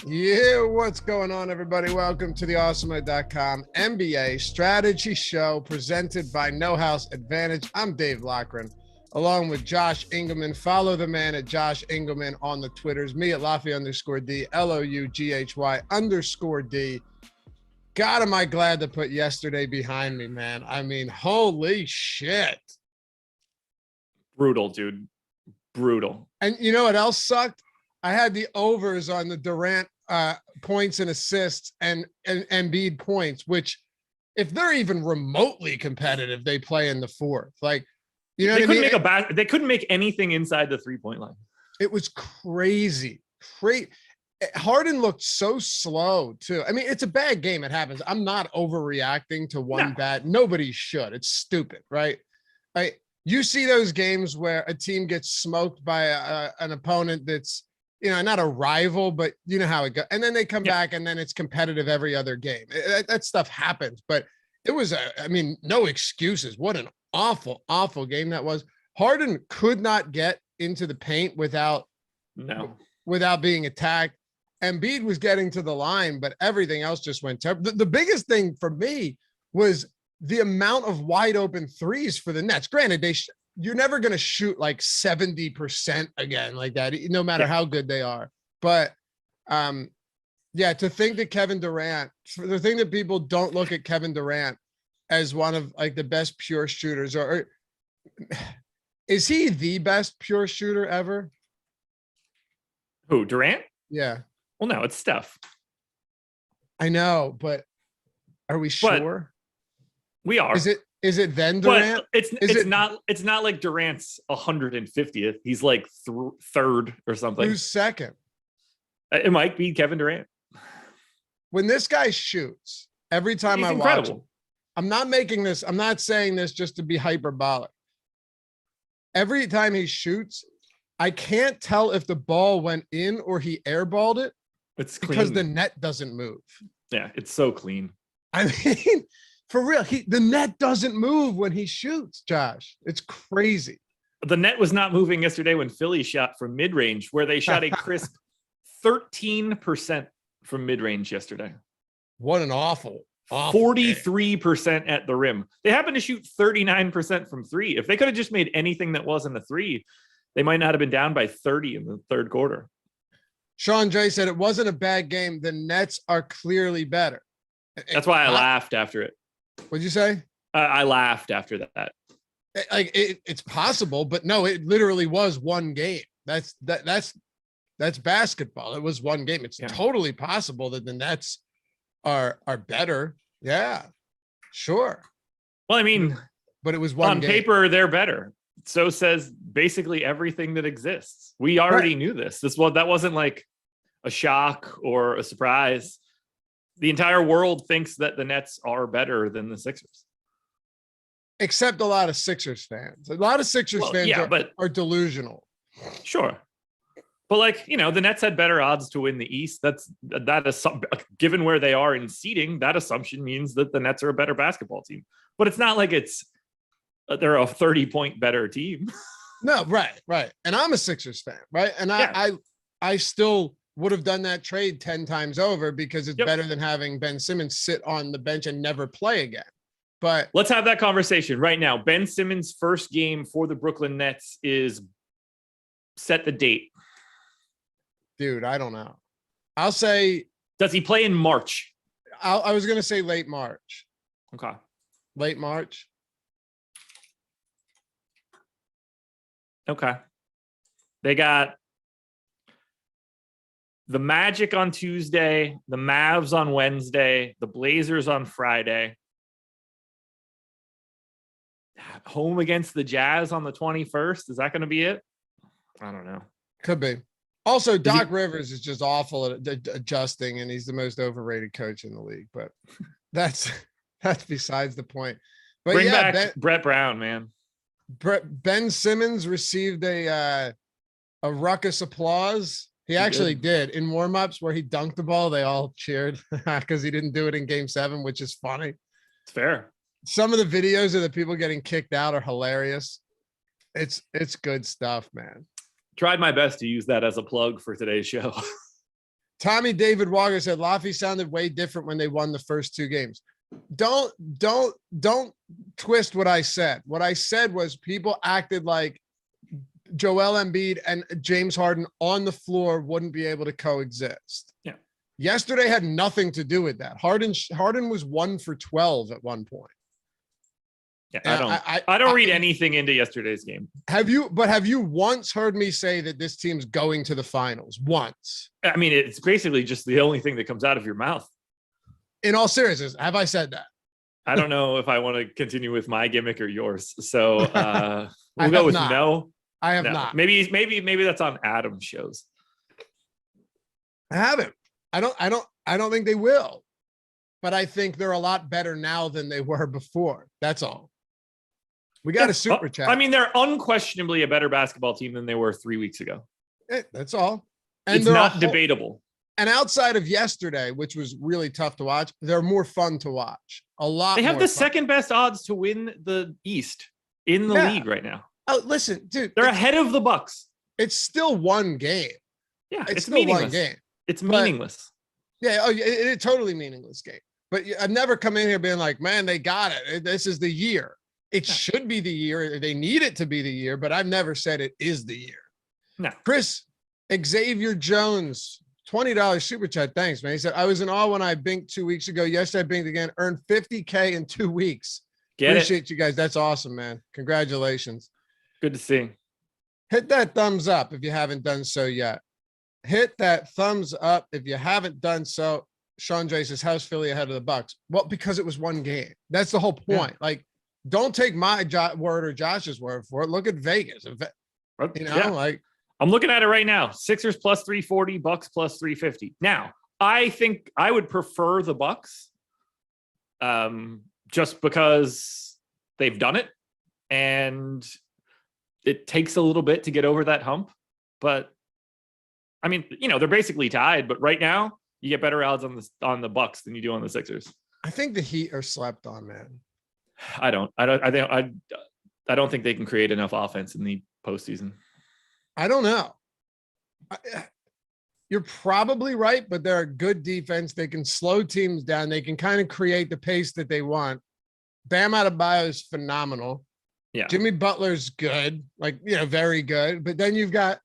Yeah, what's going on, everybody? Welcome to the Awesemo.com NBA strategy show presented by No House Advantage. I'm Dave Loughran, along with Josh Engleman. Follow the man at Josh Engleman on the Twitters. Me at Loughy_D, LOUGHY_D. God, am I glad to put yesterday behind me, man. I mean, holy shit. Brutal, dude. Brutal. And you know what else sucked? I had the overs on the Durant points and assists and Embiid points, which if they're even remotely competitive, they play in the fourth. Like, you know, they couldn't they couldn't make anything inside the 3-point line. It was crazy. Harden looked so slow too. I mean, it's a bad game. It happens. I'm not overreacting to one bad. Nobody should. It's stupid, right? You see those games where a team gets smoked by an opponent that's, you know, not a rival, but you know how it goes. And then they come back and then it's competitive every other game. That stuff happens, but it was, I mean, no excuses. What an awful, awful game that was. Harden could not get into the paint without being attacked. Embiid was getting to the line, but everything else just went terrible. The biggest thing for me was the amount of wide open threes for the Nets. Granted, you're never going to shoot like 70% again like that, no matter how good they are. But yeah, to think that Kevin Durant, the thing that people don't look at Kevin Durant as one of like the best pure shooters, or is he the best pure shooter ever? Who, Durant? Yeah. Well, no, it's Steph. I know, but are we sure? We are. Is it then Durant? But it's not like Durant's 150th. He's like third or something. Who's second? It might be Kevin Durant. When this guy shoots, every time I watch him, I'm not saying this just to be hyperbolic. Every time he shoots, I can't tell if the ball went in or he airballed it. It's clean. Because the net doesn't move. Yeah, it's so clean. I mean, for real, the net doesn't move when he shoots, Josh. It's crazy. The net was not moving yesterday when Philly shot from mid-range, where they shot a crisp 13% from mid-range yesterday. What an awful 43% at the rim. They happened to shoot 39% from three. If they could have just made anything that wasn't a three, they might not have been down by 30 in the third quarter. Sean J said it wasn't a bad game. The Nets are clearly better. That's why I laughed after it. What'd you say? I laughed after that. Like it's possible, but no, it literally was one game. That's basketball. It was one game. It's totally possible that the Nets are better. Yeah, sure. Well, I mean, but it was one on game. Paper, they're better. So says basically everything that exists. We already knew this. That wasn't like a shock or a surprise. The entire world thinks that the Nets are better than the Sixers. Except a lot of Sixers fans. A lot of Sixers fans are delusional. Sure. But like, you know, the Nets had better odds to win the East. That is given where they are in seeding, that assumption means that the Nets are a better basketball team. But it's not like they're a 30-point better team. No, right. And I'm a Sixers fan, right? And I still would have done that trade 10 times over because it's better than having Ben Simmons sit on the bench and never play again. But let's have that conversation right now. Ben Simmons' first game for the Brooklyn Nets is set the date. Dude, I don't know. I'll say. Does he play in March? I was going to say late March. Okay. Late March. Okay. They got the Magic on Tuesday, the Mavs on Wednesday, the Blazers on Friday. Home against the Jazz on the 21st. Is that going to be it? I don't know. Could be. Also, Doc Rivers is just awful at adjusting, and he's the most overrated coach in the league. But that's besides the point. But bring back Brett Brown, man. Ben Simmons received a ruckus applause. He actually did in warmups where he dunked the ball. They all cheered because he didn't do it in Game 7, which is funny. It's fair. Some of the videos of the people getting kicked out are hilarious. It's good stuff, man. Tried my best to use that as a plug for today's show. Tommy David Walker said Loughy sounded way different when they won the first 2 games. Don't twist what I said. What I said was people acted like Joel Embiid and James Harden on the floor wouldn't be able to coexist. Yeah. Yesterday had nothing to do with that. Harden was 1 for 12 at one point. Yeah, I don't read anything into yesterday's game. Have you once heard me say that this team's going to the finals? Once? I mean, it's basically just the only thing that comes out of your mouth. In all seriousness, have I said that? I don't know if I want to continue with my gimmick or yours. So we'll go with not. No. I have no. not. Maybe that's on Adam's shows. I haven't. I don't think they will. But I think they're a lot better now than they were before. That's all. We got a super chat. I mean, they're unquestionably a better basketball team than they were 3 weeks ago. That's all. And it's not debatable. And outside of yesterday, which was really tough to watch, they're more fun to watch. A lot. They have the second best odds to win the East in the league right now. Oh, listen, dude. They're ahead of the Bucks. It's still one game. Yeah, it's still meaningless. one game. It's meaningless. Yeah, it's a totally meaningless game. But I've never come in here being like, man, they got it. This is the year. It should be the year. They need it to be the year, but I've never said it is the year. No. Chris Xavier Jones, $20 super chat. Thanks, man. He said, I was in awe when I binked 2 weeks ago. Yesterday, I binked again, earned $50K in 2 weeks. Appreciate you guys. That's awesome, man. Congratulations. Good to see. Hit that thumbs up if you haven't done so yet. Hit that thumbs up if you haven't done so. Sean J says, how's Philly ahead of the Bucks? Well, because it was one game. That's the whole point. Yeah. Like, don't take my word or Josh's word for it. Look at Vegas. Like I'm looking at it right now. Sixers plus 340, Bucks plus 350. Now, I think I would prefer the Bucks just because they've done it and it takes a little bit to get over that hump. But I mean, they're basically tied, but right now you get better odds on the Bucks than you do on the Sixers. I think the Heat are slept on, man. I don't think they can create enough offense in the postseason. I don't know. You're probably right, but they're a good defense. They can slow teams down. They can kind of create the pace that they want. Bam Adebayo is phenomenal. Yeah. Jimmy Butler's good, very good. But then you've got,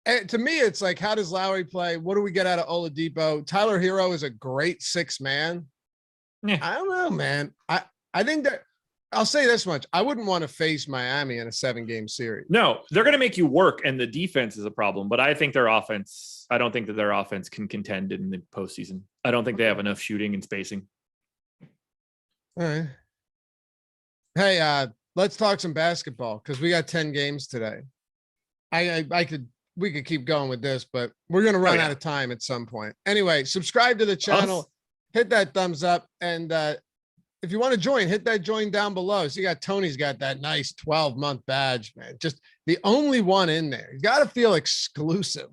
to me, it's like, how does Lowry play? What do we get out of Oladipo? Tyler Hero is a great 6-man. Yeah. I don't know, man. I think that I'll say this much. I wouldn't want to face Miami in a 7-game series. No, they're going to make you work, and the defense is a problem. But I think I don't think that their offense can contend in the postseason. I don't think they have enough shooting and spacing. All right. Hey, let's talk some basketball because we got 10 games today. We could keep going with this, but we're going to run out of time at some point. Anyway, subscribe to the channel, hit that thumbs up, and if you want to join, hit that join down below. So Tony's got that nice 12-month badge, man. Just the only one in there. You got to feel exclusive.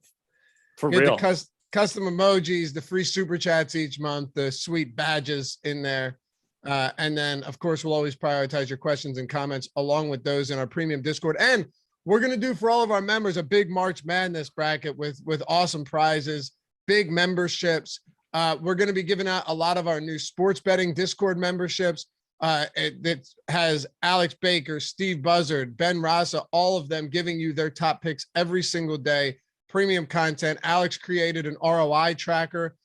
For real. The custom emojis, the free super chats each month, the sweet badges in there. And then, of course, we'll always prioritize your questions and comments along with those in our premium Discord. And we're going to do for all of our members a big March Madness bracket with awesome prizes, big memberships. We're going to be giving out a lot of our new sports betting Discord memberships. It has Alex Baker, Steve Buzzard, Ben Rasa, all of them giving you their top picks every single day. Premium content. Alex created an ROI tracker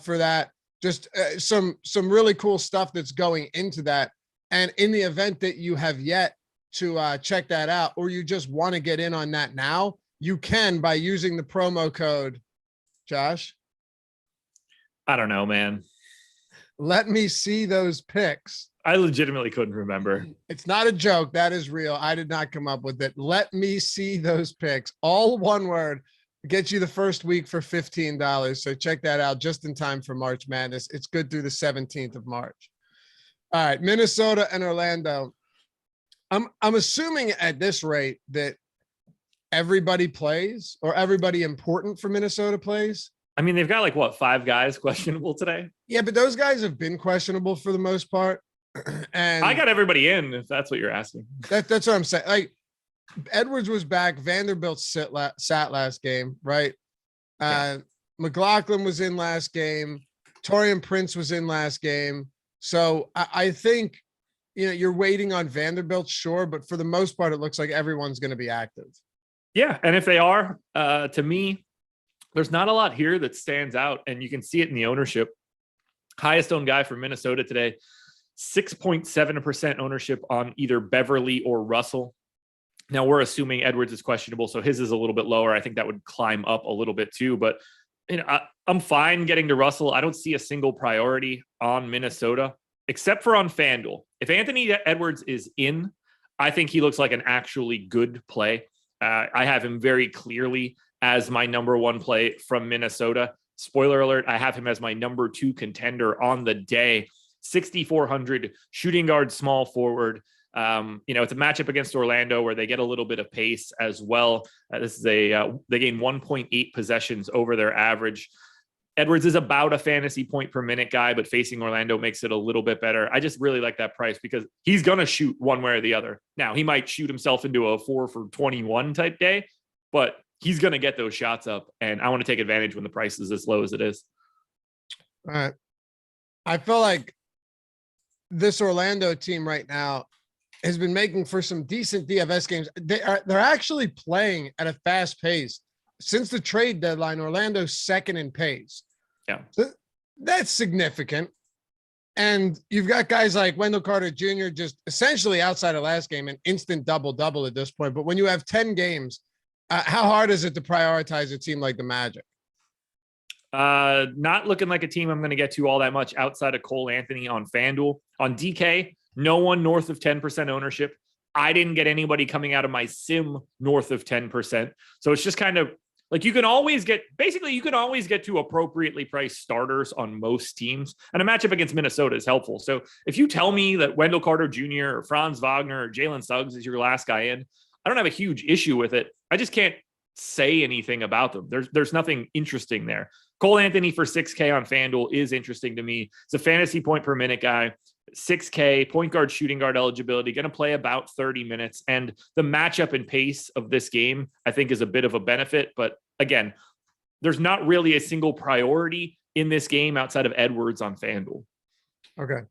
for that. Just some really cool stuff that's going into that. And in the event that you have yet to check that out, or you just want to get in on that now, you can by using the promo code, Josh. I don't know, man. Let me see those picks. I legitimately couldn't remember. It's not a joke. That is real. I did not come up with it. Let me see those picks. All one word. Get you the first week for $15. So check that out just in time for March Madness. It's good through the 17th of March. All right, Minnesota and Orlando. I'm assuming at this rate that everybody plays or everybody important for Minnesota plays. I mean, they've got 5 guys questionable today. Yeah, but those guys have been questionable for the most part. And I got everybody in, if that's what you're asking. That's what I'm saying. Like, Edwards was back. Vanderbilt sat last game, right? Yeah. McLaughlin was in last game. Taurean Prince was in last game. So I think, you're waiting on Vanderbilt, sure, but for the most part, it looks like everyone's going to be active. Yeah, and if they are, to me, there's not a lot here that stands out, and you can see it in the ownership. Highest owned guy for Minnesota today, 6.7% ownership on either Beverly or Russell. Now, we're assuming Edwards is questionable, so his is a little bit lower. I think that would climb up a little bit too, but I'm fine getting to Russell. I don't see a single priority on Minnesota, except for on FanDuel. If Anthony Edwards is in, I think he looks like an actually good play. I have him very clearly as my number one play from Minnesota. Spoiler alert, I have him as my number 2 contender on the day. 6,400 shooting guard, small forward. It's a matchup against Orlando where they get a little bit of pace as well. This is they gain 1.8 possessions over their average. Edwards is about a fantasy point per minute guy, but facing Orlando makes it a little bit better. I just really like that price because he's going to shoot one way or the other. Now, he might shoot himself into a 4 for 21 type day, but he's going to get those shots up, and I want to take advantage when the price is as low as it is. All right. I feel like this Orlando team right now has been making for some decent DFS games. They're actually playing at a fast pace. Since the trade deadline, Orlando's second in pace. Yeah. So that's significant. And you've got guys like Wendell Carter Jr. just essentially outside of last game, an instant double-double at this point. But when you have 10 games, how hard is it to prioritize a team like the Magic? Not looking like a team I'm going to get to all that much outside of Cole Anthony on FanDuel. On DK, no one north of 10% ownership. I didn't get anybody coming out of my sim north of 10%. So it's just kind of like you can always get to appropriately priced starters on most teams. And a matchup against Minnesota is helpful. So if you tell me that Wendell Carter Jr. or Franz Wagner or Jalen Suggs is your last guy in, I don't have a huge issue with it. I just can't say anything about them. There's nothing interesting there. Cole Anthony for 6K on FanDuel is interesting to me. It's a fantasy point per minute guy. 6K, point guard, shooting guard eligibility, going to play about 30 minutes. And the matchup and pace of this game, I think, is a bit of a benefit. But again, there's not really a single priority in this game outside of Edwards on FanDuel. Okay.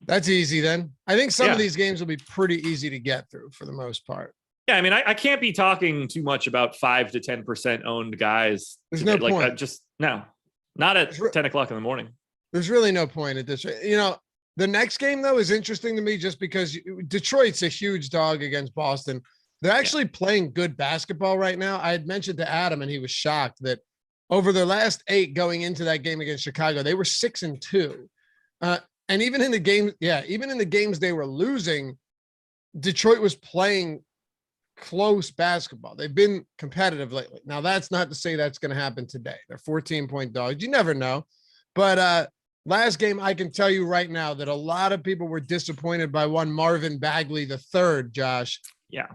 That's easy then. I think some of these games will be pretty easy to get through for the most part. Yeah, I mean, I can't be talking too much about 5 to 10% owned guys. There's no point. Not at 10 o'clock in the morning. There's really no point at this. The next game, though, is interesting to me just because Detroit's a huge dog against Boston. They're actually playing good basketball right now. I had mentioned to Adam, and he was shocked that over their last 8 going into that game against Chicago, they were 6-2. And even in the games they were losing, Detroit was playing close basketball. They've been competitive lately. Now, that's not to say that's going to happen today. They're 14-point dogs. You never know. But last game, I can tell you right now that a lot of people were disappointed by one Marvin Bagley III, Josh. Yeah.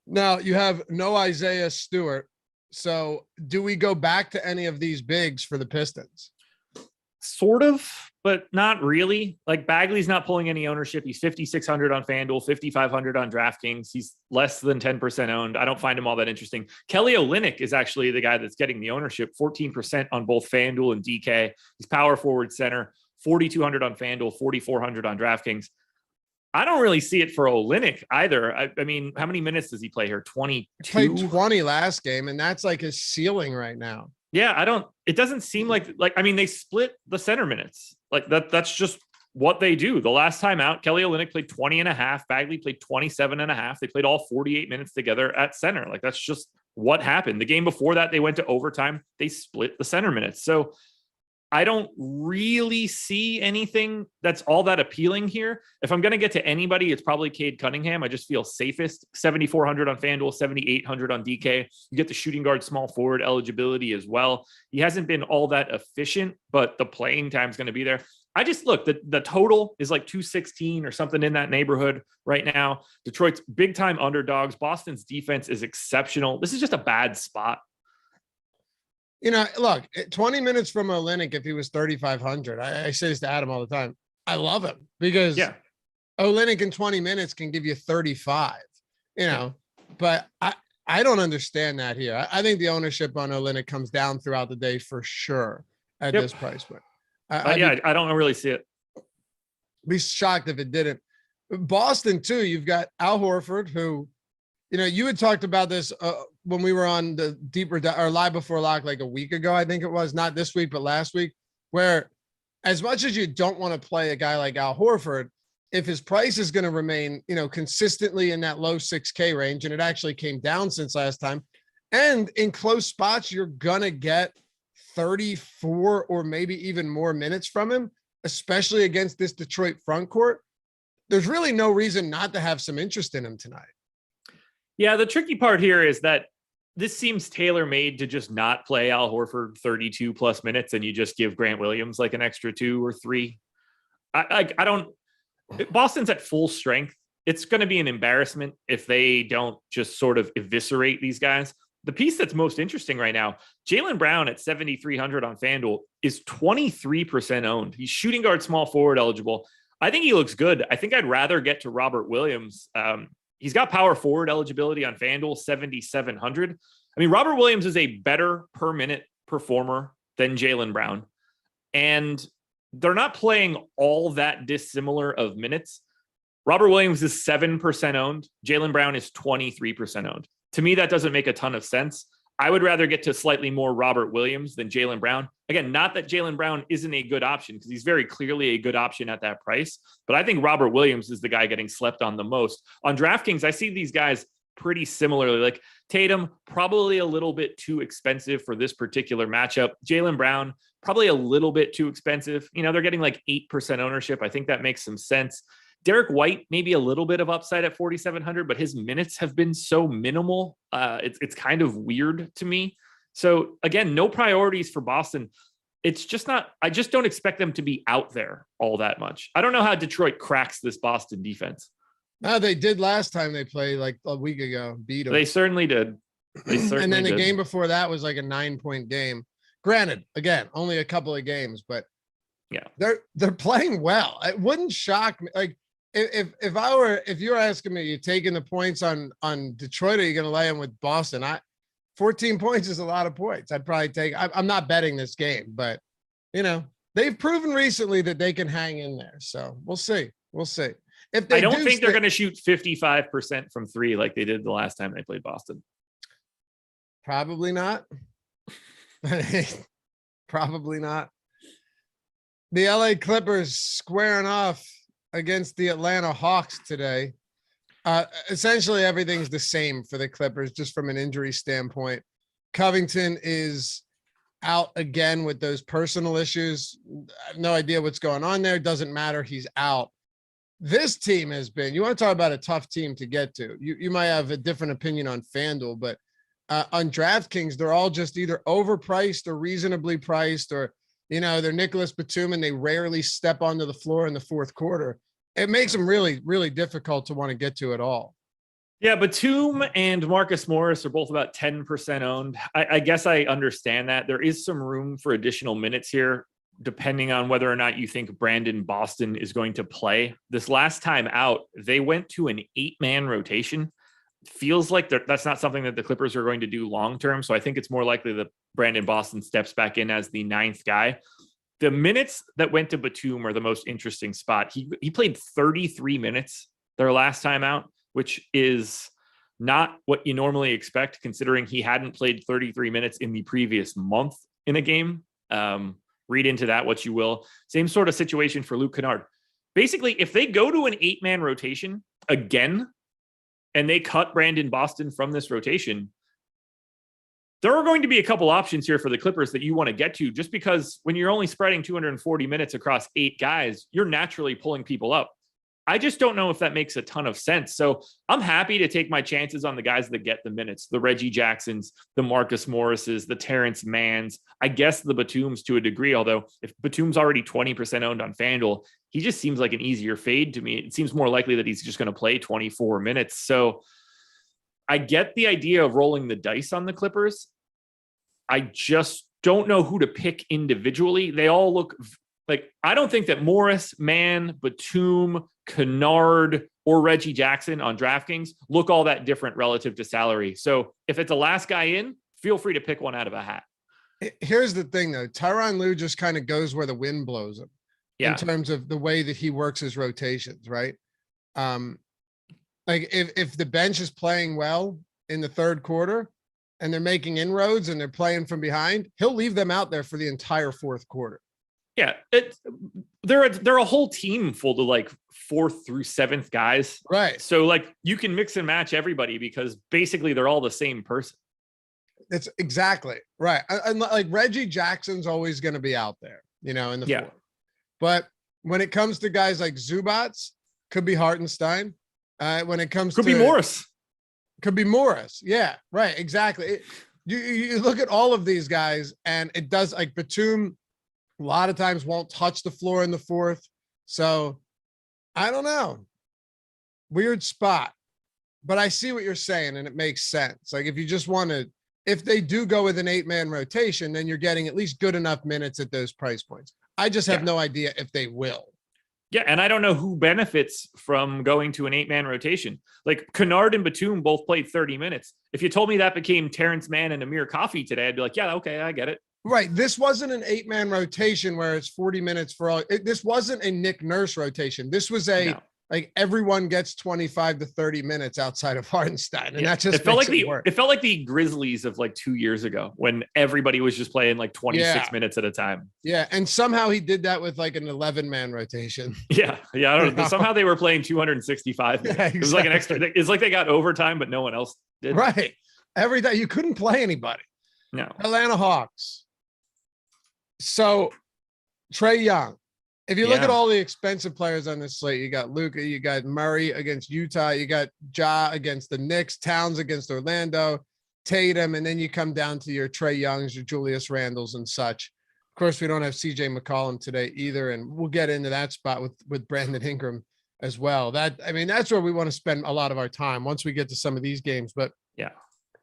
Now, you have no Isaiah Stewart. So do we go back to any of these bigs for the Pistons? Sort of, but not really. Like Bagley's not pulling any ownership. He's 5,600 on FanDuel, 5,500 on DraftKings. He's less than 10% owned. I don't find him all that interesting. Kelly Olynyk is actually the guy that's getting the ownership, 14% on both FanDuel and DK. He's power forward center, 4,200 on FanDuel, 4,400 on DraftKings. I don't really see it for Olynyk either. I mean, how many minutes does he play here? 22? He played 20 last game, and that's like his ceiling right now. Yeah, it doesn't seem like, I mean, they split the center minutes. Like that's just what they do. The last time out, Kelly Olynyk played 20 and a half. Bagley played 27 and a half. They played all 48 minutes together at center. Like that's just what happened. The game before that, they went to overtime. They split the center minutes. So I don't really see anything that's all that appealing here. If I'm going to get to anybody, it's probably Cade Cunningham. I just feel safest. 7,400 on FanDuel, 7,800 on DK. You get the shooting guard, small forward eligibility as well. He hasn't been all that efficient, but the playing time is going to be there. I just look, the total is like 216 or something in that neighborhood right now. Detroit's big time underdogs. Boston's defense is exceptional. This is just a bad spot. Look, 20 minutes from Olynyk, if he was 3,500, I say this to Adam all the time. I love him because Olynyk in 20 minutes can give you 35, but I don't understand that here. I think the ownership on Olynyk comes down throughout the day for sure at this price point. I don't really see it. Be shocked if it didn't. Boston too. You've got Al Horford, who, you had talked about this when we were on the deeper or live before lock like a week ago. I think it was not this week, but last week, where as much as you don't want to play a guy like Al Horford, if his price is going to remain, consistently in that low 6K range, and it actually came down since last time, and in close spots, you're going to get 34 or maybe even more minutes from him, especially against this Detroit front court. There's really no reason not to have some interest in him tonight. Yeah, the tricky part here is that this seems tailor-made to just not play Al Horford 32 plus minutes, and you just give Grant Williams like an extra 2 or 3. I don't. Boston's at full strength. It's going to be an embarrassment if they don't just sort of eviscerate these guys. The piece that's most interesting right now, Jalen Brown at 7,300 on FanDuel is 23% owned. He's shooting guard, small forward eligible. I think he looks good. I think I'd rather get to Robert Williams. He's got power forward eligibility on FanDuel, 7,700. I mean, Robert Williams is a better per minute performer than Jalen Brown. And they're not playing all that dissimilar of minutes. Robert Williams is 7% owned. Jalen Brown is 23% owned. To me, that doesn't make a ton of sense. I would rather get to slightly more Robert Williams than Jalen Brown. Again, not that Jalen Brown isn't a good option, because he's very clearly a good option at that price. But I think Robert Williams is the guy getting slept on the most. On DraftKings, I see these guys pretty similarly. Like Tatum, probably a little bit too expensive for this particular matchup. Jalen Brown, probably a little bit too expensive. They're getting like 8% ownership. I think that makes some sense. Derek White, maybe a little bit of upside at 4,700, but his minutes have been so minimal. It's kind of weird to me. So again, no priorities for Boston. It's just not, I just don't expect them to be out there all that much. I don't know how Detroit cracks this Boston defense. No, they did last time they played like a week ago, beat them. They certainly did. And then the game before that was like a 9-point game. Granted, again, only a couple of games, but yeah, they're playing well. It wouldn't shock me. Like if you're asking me, you're taking the points on Detroit, or you're going to lay them with Boston? 14 points is a lot of points. I'd probably take. I'm not betting this game, but they've proven recently that they can hang in there. So we'll see. We'll see. If they I don't think they're going to shoot 55% from 3 like they did the last time they played Boston. Probably not. Probably not. The LA Clippers squaring off against the Atlanta Hawks today. Essentially, everything's the same for the Clippers, just from an injury standpoint. Covington is out again with those personal issues. I have no idea what's going on there. Doesn't matter. He's out. This team has been, you want to talk about a tough team to get to. You might have a different opinion on FanDuel, but on DraftKings, they're all just either overpriced or reasonably priced, or, they're Nicholas Batum and they rarely step onto the floor in the fourth quarter. It makes them really, really difficult to want to get to at all. Yeah, Batum and Marcus Morris are both about 10% owned. I guess I understand that. There is some room for additional minutes here, depending on whether or not you think Brandon Boston is going to play. This last time out, they went to an 8-man rotation. Feels like that's not something that the Clippers are going to do long-term. So I think it's more likely that Brandon Boston steps back in as the 9th guy. The minutes that went to Batum are the most interesting spot. He played 33 minutes their last time out, which is not what you normally expect, considering he hadn't played 33 minutes in the previous month in a game. Read into that what you will. Same sort of situation for Luke Kennard. Basically, if they go to an 8-man rotation again, and they cut Brandon Boston from this rotation, there are going to be a couple options here for the Clippers that you want to get to, just because when you're only spreading 240 minutes across 8 guys, you're naturally pulling people up. I just don't know if that makes a ton of sense. So I'm happy to take my chances on the guys that get the minutes, the Reggie Jacksons, the Marcus Morrises, the Terrence Manns, I guess the Batums to a degree, although if Batum's already 20% owned on FanDuel, he just seems like an easier fade to me. It seems more likely that he's just going to play 24 minutes. So I get the idea of rolling the dice on the Clippers. I just don't know who to pick individually. They all look like, I don't think that Morris, Mann, Batum, Kennard, or Reggie Jackson on DraftKings look all that different relative to salary. So if it's a last guy in, feel free to pick one out of a hat. Here's the thing, though. Tyronn Lue just kind of goes where the wind blows him in terms of the way that he works his rotations, right? Like if the bench is playing well in the third quarter and they're making inroads and they're playing from behind, he'll leave them out there for the entire fourth quarter. Yeah, they're a whole team full of like 4th through 7th guys. Right. So like you can mix and match everybody because basically they're all the same person. That's exactly right. And like Reggie Jackson's always going to be out there, in the fourth. But when it comes to guys like Zubats, could be Hartenstein. When it comes could be Morris. Could be Morris. Yeah, right. Exactly. You look at all of these guys and it does, like Batum a lot of times won't touch the floor in the fourth. So I don't know. Weird spot. But I see what you're saying and it makes sense. Like if you just want to, if they do go with an 8-man rotation, then you're getting at least good enough minutes at those price points. I just have no idea if they will. Yeah, and I don't know who benefits from going to an 8-man rotation. Like Kennard and Batum both played 30 minutes. If you told me that became Terrence Mann and Amir Coffey today, I'd be like, yeah, okay, I get it. Right. This wasn't an 8-man rotation where it's 40 minutes for all. This wasn't a Nick Nurse rotation. This was like everyone gets 25 to 30 minutes outside of Hartenstein. And that just felt like the Grizzlies of like 2 years ago when everybody was just playing like 26 minutes at a time. Yeah. And somehow he did that with like an 11-man rotation. Yeah. I don't know. Somehow they were playing 265 minutes. Exactly. It was like an extra, it's like they got overtime, but no one else did. Right. Every day you couldn't play anybody. No. Atlanta Hawks. So Trae Young. If you look at all the expensive players on this slate, you got Luka, you got Murray against Utah, you got Ja against the Knicks, Towns against Orlando, Tatum, and then you come down to your Trae Youngs, your Julius Randles and such. Of course, we don't have CJ McCollum today either, and we'll get into that spot with Brandon Ingram as well. That's where we want to spend a lot of our time once we get to some of these games. But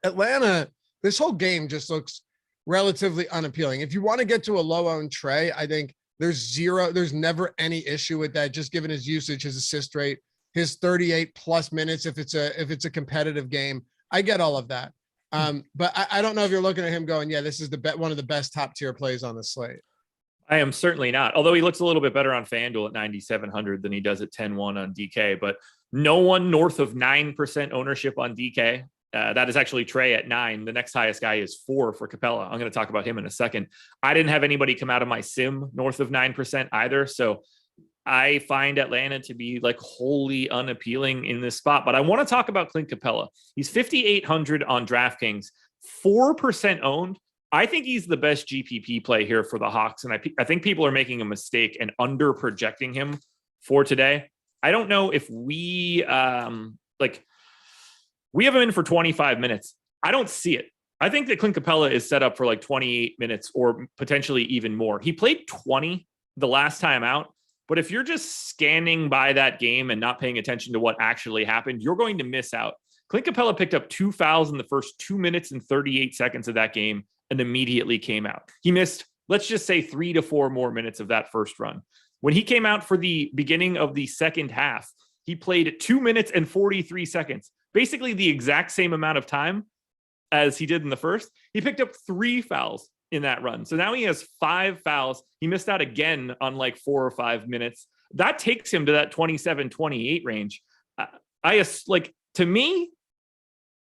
Atlanta, this whole game just looks relatively unappealing. If you want to get to a low-owned Trae, I think there's never any issue with that, just given his usage, his assist rate, his 38 plus minutes. If it's a competitive game, I get all of that. But I don't know if you're looking at him going, this is one of the best top tier plays on the slate. I am certainly not. Although he looks a little bit better on FanDuel at 9,700 than he does at 10-1 on DK, but no one north of 9% ownership on DK. That is actually Trae at 9. The next highest guy is 4 for Capela. I'm going to talk about him in a second. I didn't have anybody come out of my sim north of 9% either. So I find Atlanta to be like wholly unappealing in this spot. But I want to talk about Clint Capela. He's 5,800 on DraftKings, 4% owned. I think he's the best GPP play here for the Hawks. And I think people are making a mistake and under projecting him for today. I don't know if we we have him in for 25 minutes. I don't see it. I think that Clint Capela is set up for like 28 minutes or potentially even more. He played 20 the last time out, but if you're just scanning by that game and not paying attention to what actually happened, you're going to miss out. Clint Capela picked up 2 fouls in the first 2 minutes and 38 seconds of that game and immediately came out. He missed, let's just say 3 to 4 more minutes of that first run. When he came out for the beginning of the second half, he played 2 minutes and 43 seconds. Basically the exact same amount of time as he did in the first. He picked up 3 fouls in that run. So now he has 5 fouls. He missed out again on like 4 or 5 minutes. That takes him to that 27, 28 range. To me,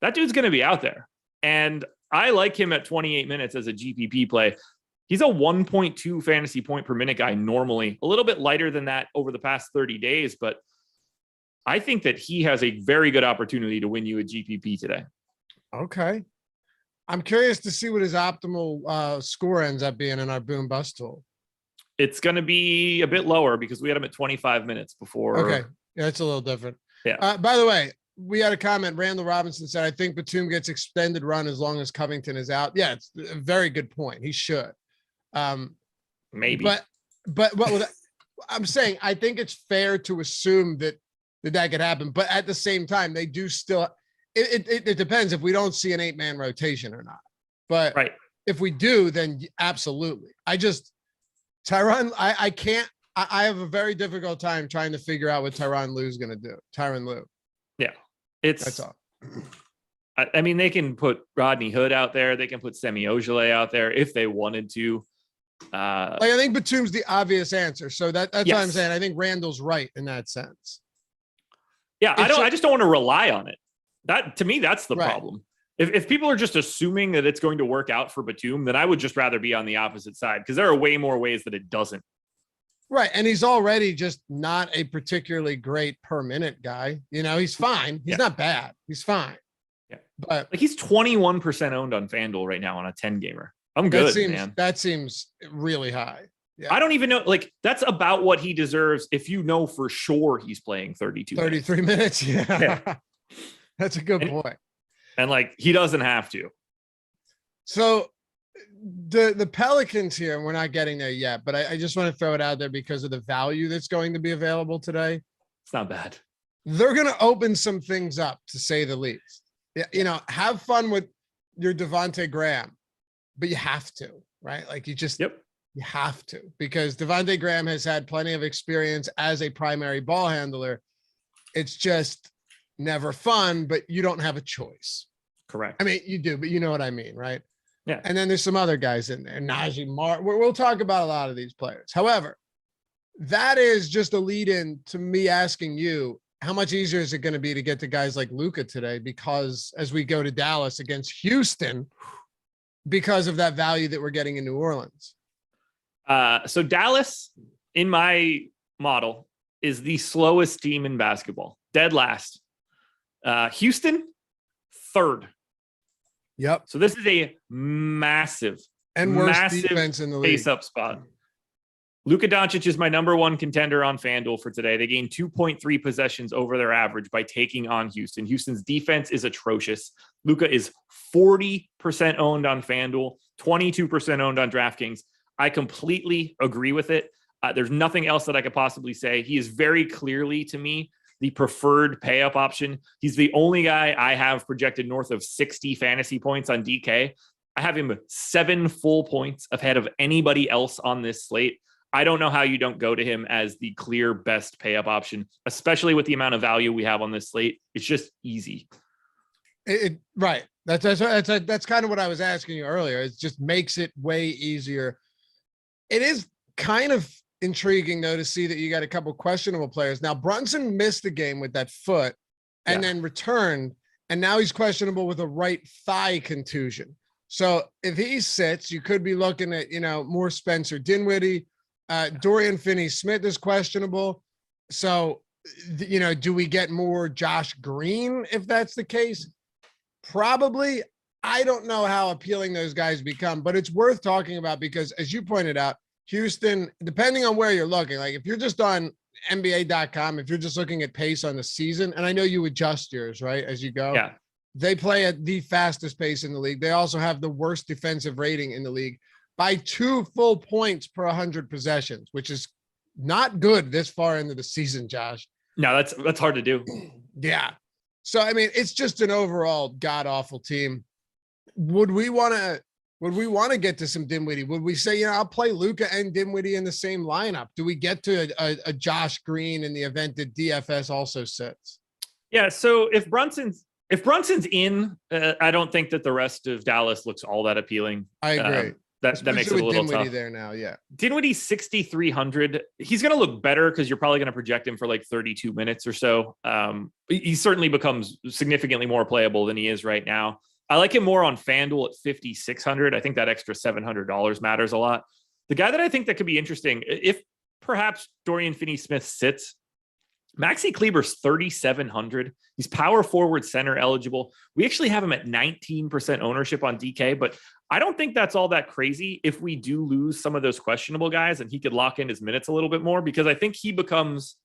that dude's going to be out there. And I like him at 28 minutes as a GPP play. He's a 1.2 fantasy point per minute guy normally, a little bit lighter than that over the past 30 days, but I think that he has a very good opportunity to win you a GPP today. Okay. I'm curious to see what his optimal score ends up being in our boom bust tool. It's going to be a bit lower because we had him at 25 minutes before. Okay. Yeah, it's a little different. Yeah. By the way, we had a comment. Randall Robinson said, I think Batum gets extended run as long as Covington is out. Yeah, it's a very good point. He should. Maybe. But what I'm saying, I think it's fair to assume that could happen. But at the same time, they do still, it depends if we don't see an 8-man rotation or not. But if we do, then absolutely. Tyronn, I can't I have a very difficult time trying to figure out what Tyronn Lue's going to do. Tyronn Lue. Yeah. That's all. I mean, they can put Rodney Hood out there. They can put Semi Ojeleye out there if they wanted to. I think Batum's the obvious answer. So that's what I'm saying. I think Randall's right in that sense. Yeah, I just don't want to rely on it. That, to me, that's the problem. If people are just assuming that it's going to work out for Batum, then I would just rather be on the opposite side, because there are way more ways that it doesn't. Right. And he's already just not a particularly great per minute guy. You know, he's fine. He's not bad. He's fine. Yeah. But like, he's 21% owned on FanDuel right now on a 10 gamer. I'm good, man. That seems really high. Yeah. I don't even know. Like, that's about what he deserves if you know for sure he's playing 33 minutes. Yeah. That's a good point. And like, he doesn't have to. So the Pelicans here, we're not getting there yet, but I just want to throw it out there because of the value that's going to be available today. It's not bad. They're going to open some things up, to say the least. Yeah, you know, have fun with your Devontae Graham, but you have to, right? Like, you just you have to, because Devontae Graham has had plenty of experience as a primary ball handler. It's just never fun, but you don't have a choice. Correct. I mean, you do, but you know what I mean, right? Yeah. And then there's some other guys in there. Najee Martin. We'll talk about a lot of these players. However, that is just a lead in to me asking you, how much easier is it going to be to get to guys like Luka today? Because as we go to Dallas against Houston, because of that value that we're getting in New Orleans. So Dallas, in my model, is the slowest team in basketball. Dead last. Houston, third. Yep. So this is a massive defense in the league. Pace-up spot. Luka Doncic is my number one contender on FanDuel for today. They gained 2.3 possessions over their average by taking on Houston. Houston's defense is atrocious. Luka is 40% owned on FanDuel, 22% owned on DraftKings. I completely agree with it. There's nothing else that I could possibly say. He is very clearly, to me, the preferred pay-up option. He's the only guy I have projected north of 60 fantasy points on DK. I have him 7 full points ahead of anybody else on this slate. I don't know how you don't go to him as the clear best pay-up option, especially with the amount of value we have on this slate. It's just easy. Right. That's kind of what I was asking you earlier. It just makes it way easier. It is kind of intriguing, though, to see that you got a couple questionable players. Now, Brunson missed the game with that foot and then returned, and now he's questionable with a right thigh contusion. So if he sits, you could be looking at, you know, more Spencer Dinwiddie. Dorian Finney-Smith is questionable. So, you know, do we get more Josh Green if that's the case? Probably. I don't know how appealing those guys become, but it's worth talking about because, as you pointed out, Houston, depending on where you're looking, like if you're just on NBA.com, if you're just looking at pace on the season, and I know you adjust yours, right, as you go. Yeah. They play at the fastest pace in the league. They also have the worst defensive rating in the league by 2 full points per 100 possessions, which is not good this far into the season, Josh. No, that's hard to do. Yeah. So, I mean, it's just an overall god-awful team. Would we want to get to some Dinwiddie? Would we say, you know, I'll play Luka and Dinwiddie in the same lineup? Do we get to a Josh Green in the event that DFS also sits? Yeah. So if Brunson's in, I don't think that the rest of Dallas looks all that appealing. I agree. That makes it a little Dinwiddie tough. There now, yeah. Dinwiddie's 6,300. He's going to look better because you're probably going to project him for like 32 minutes or so. He certainly becomes significantly more playable than he is right now. I like him more on FanDuel at 5,600. I think that extra $700 matters a lot. The guy that I think that could be interesting, if perhaps Dorian Finney-Smith sits, Maxi Kleber's 3,700. He's power forward center eligible. We actually have him at 19% ownership on DK, but I don't think that's all that crazy if we do lose some of those questionable guys and he could lock in his minutes a little bit more, because I think he becomes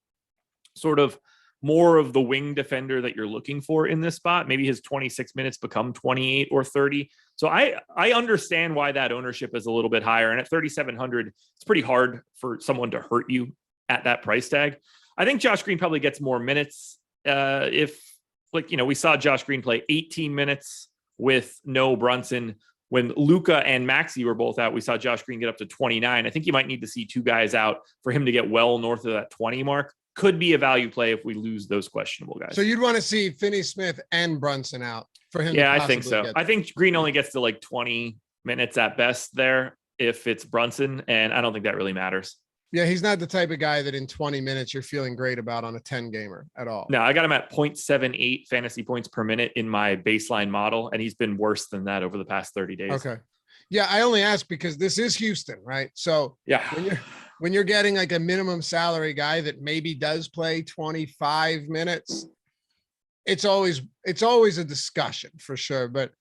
sort of more of the wing defender that you're looking for in this spot. Maybe his 26 minutes become 28 or 30. So I understand why that ownership is a little bit higher. And at 3,700, it's pretty hard for someone to hurt you at that price tag. I think Josh Green probably gets more minutes. If, like, you know, we saw Josh Green play 18 minutes with no Brunson when Luka and Maxey were both out, we saw Josh Green get up to 29. I think you might need to see two guys out for him to get well north of that 20 mark. Could be a value play if we lose those questionable guys. So you'd want to see Finney-Smith and Brunson out for him. Yeah, I think so. I think Green only gets to like 20 minutes at best there if it's Brunson, and I don't think that really matters. Yeah, he's not the type of guy that in 20 minutes you're feeling great about on a 10 gamer at all. No, I got him at 0.78 fantasy points per minute in my baseline model, and he's been worse than that over the past 30 days. Okay. Yeah, I only ask because this is Houston, right? So yeah, when you're getting like a minimum salary guy that maybe does play 25 minutes, it's always a discussion for sure. But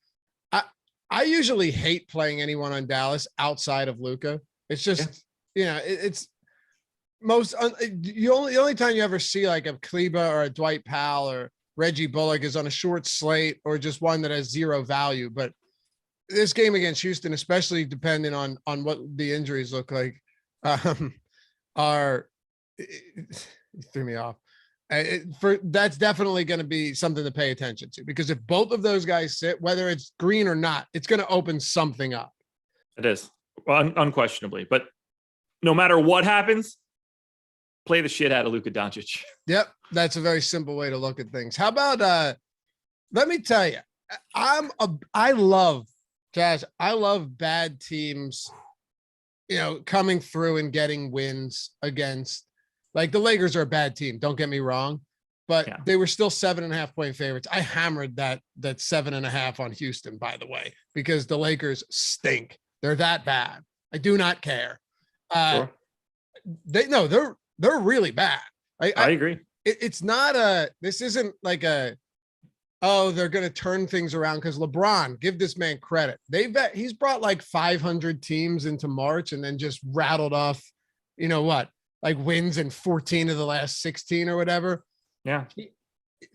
I usually hate playing anyone on Dallas outside of Luka. It's just, it's the only time you ever see like a Kleba or a Dwight Powell or Reggie Bullock is on a short slate or just one that has zero value. But this game against Houston, especially depending on what the injuries look like, it threw me off. That's definitely going to be something to pay attention to, because if both of those guys sit, whether it's Green or not, it's going to open something up. It is, well, unquestionably. But no matter what happens, play the shit out of Luka Doncic. Yep, that's a very simple way to look at things. How about let me tell you, I love bad teams, coming through and getting wins against, like, the Lakers are a bad team. Don't get me wrong, but they were still 7.5 point favorites. I hammered that 7.5 on Houston, by the way, because the Lakers stink. They're that bad. I do not care. Sure. They're really bad. I agree. It's not this isn't like they're going to turn things around, because LeBron, give this man credit. He's brought like 500 teams into March and then just rattled off, like wins in 14 of the last 16 or whatever. Yeah.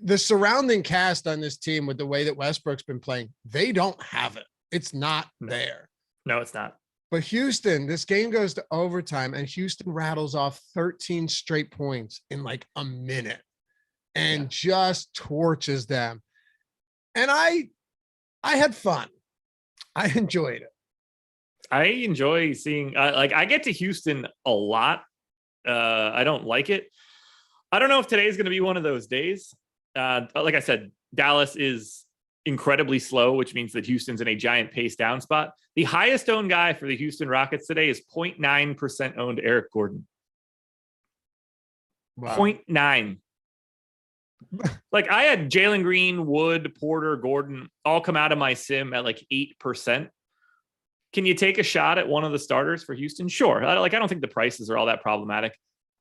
The surrounding cast on this team, with the way that Westbrook's been playing, they don't have it. It's not there. No, it's not. But Houston, this game goes to overtime and Houston rattles off 13 straight points in like a minute and just torches them. And I had fun. I enjoyed it. I enjoy seeing, I get to Houston a lot. I don't like it. I don't know if today is going to be one of those days. Like I said, Dallas is incredibly slow, which means that Houston's in a giant pace down spot. The highest owned guy for the Houston Rockets today is 0.9% owned Eric Gordon. Wow. 0.9. Like, I had Jalen Green, Wood, Porter, Gordon all come out of my sim at like 8%. Can you take a shot at one of the starters for Houston? Sure. I don't think the prices are all that problematic.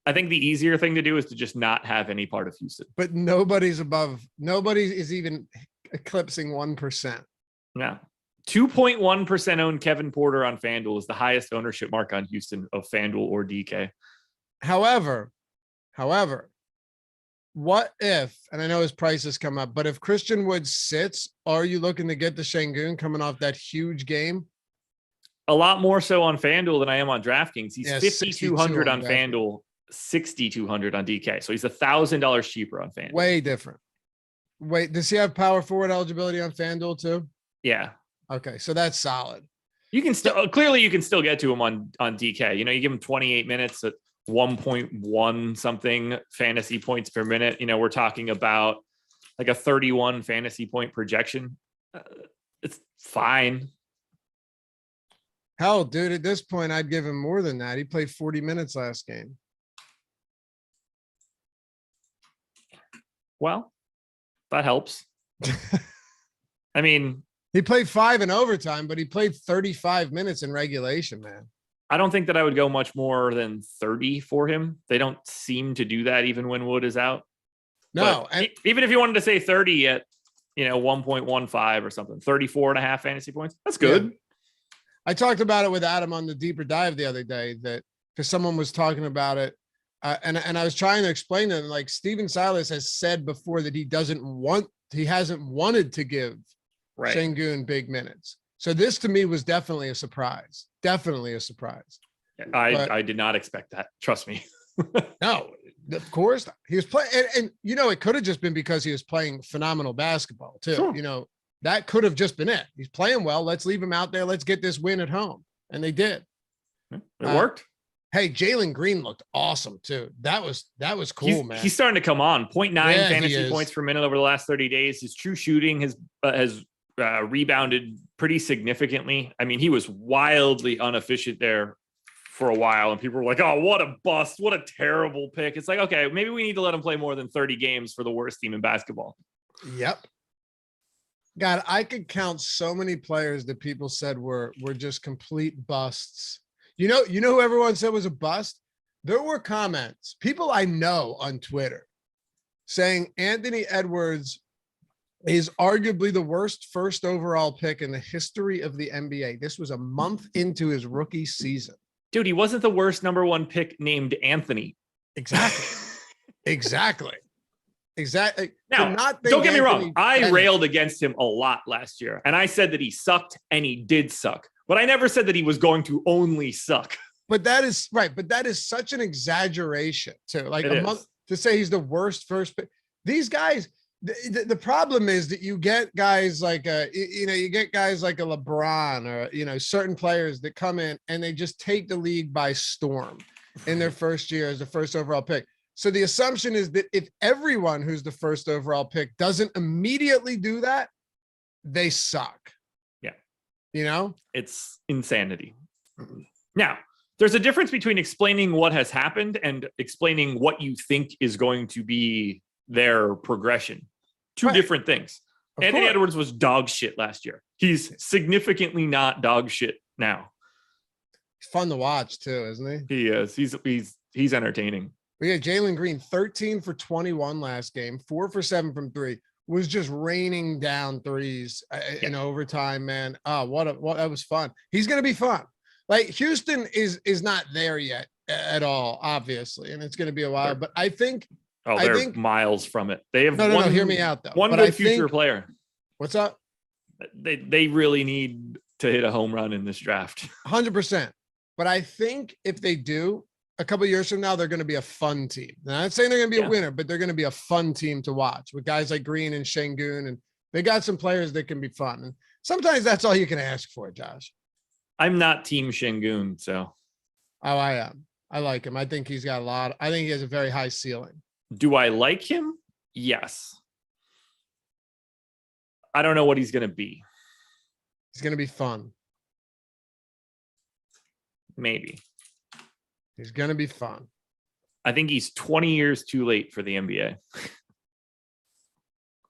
I think the easier thing to do is to just not have any part of Houston. But nobody is even eclipsing 1%. Yeah. 2.1% owned Kevin Porter on FanDuel is the highest ownership mark on Houston of FanDuel or DK. However, what if, and I know his prices come up, but if Christian Wood sits, are you looking to get the Şengün coming off that huge game? A lot more so on FanDuel than I am on DraftKings. He's 5,200 on FanDuel, 6,200 on DK. So he's $1,000 cheaper on FanDuel. Way different. Wait, does he have power forward eligibility on FanDuel too? Yeah. Okay, so that's solid. You can still get to him on DK. You give him 28 minutes at 1.1 something fantasy points per minute. We're talking about like a 31 fantasy point projection. It's fine. Hell, dude, at this point, I'd give him more than that. He played 40 minutes last game. Well, that helps. I mean, he played 5 in overtime, but he played 35 minutes in regulation, man. I don't think that I would go much more than 30 for him. They don't seem to do that even when Wood is out. No. And even if you wanted to say 30 at, 1.15 or something, 34.5 fantasy points, that's good. Yeah. I talked about it with Adam on the deeper dive the other day, that because someone was talking about it. And I was trying to explain to them, like, Steven Silas has said before that he hasn't wanted to give Şengün big minutes. So this to me was definitely a surprise. Definitely a surprise. I did not expect that. Trust me. No, of course he was playing. And it could have just been because he was playing phenomenal basketball too. Sure. that could have just been it. He's playing well. Let's leave him out there. Let's get this win at home. And they did. It worked. Hey, Jalen Green looked awesome too. That was cool, man. He's starting to come on. 0.9 fantasy points per minute over the last 30 days. His true shooting has rebounded pretty significantly. I mean, he was wildly inefficient there for a while, and people were like, "Oh, what a bust! What a terrible pick!" It's like, okay, maybe we need to let him play more than 30 games for the worst team in basketball. Yep. God, I could count so many players that people said were just complete busts. You know who everyone said was a bust? There were comments, people I know on Twitter, saying Anthony Edwards is arguably the worst first overall pick in the history of the NBA. This was a month into his rookie season. Dude, he wasn't the worst number one pick named Anthony. Exactly. Exactly. Now, don't get me wrong. I railed against him a lot last year, and I said that he sucked, and he did suck. But I never said that he was going to only suck. But that is right. But that is such an exaggeration too. Like month to say he's the worst first pick. These guys, the problem is that you get guys like you get guys like a LeBron or certain players that come in and they just take the league by storm in their first year as the first overall pick. So the assumption is that if everyone who's the first overall pick doesn't immediately do that, they suck. Yeah. It's insanity. Now, there's a difference between explaining what has happened and explaining what you think is going to be their progression. Two different things. Anthony Edwards was dog shit last year. He's significantly not dog shit now. He's fun to watch too, isn't he? He is. He's entertaining. We had Jalen Green 13 for 21 last game, 4 for 7 from 3. Was just raining down threes in overtime, man. Oh, that was fun. He's going to be fun. Like Houston is not there yet at all, obviously, and it's going to be a while. But I think they're miles from it. They have no. Hear me out though. One good future player. What's up? They really need to hit a home run in this draft. 100%. But I think if they do, a couple of years from now, they're going to be a fun team. Now, I'm not saying they're going to be a winner, but they're going to be a fun team to watch with guys like Green and Şengün, and they got some players that can be fun. And sometimes that's all you can ask for, Josh. I'm not team Şengün, so. Oh, I am. I like him. I think he's got I think he has a very high ceiling. Do I like him? Yes. I don't know what he's going to be. He's going to be fun. Maybe. He's going to be fun. I think he's 20 years too late for the NBA.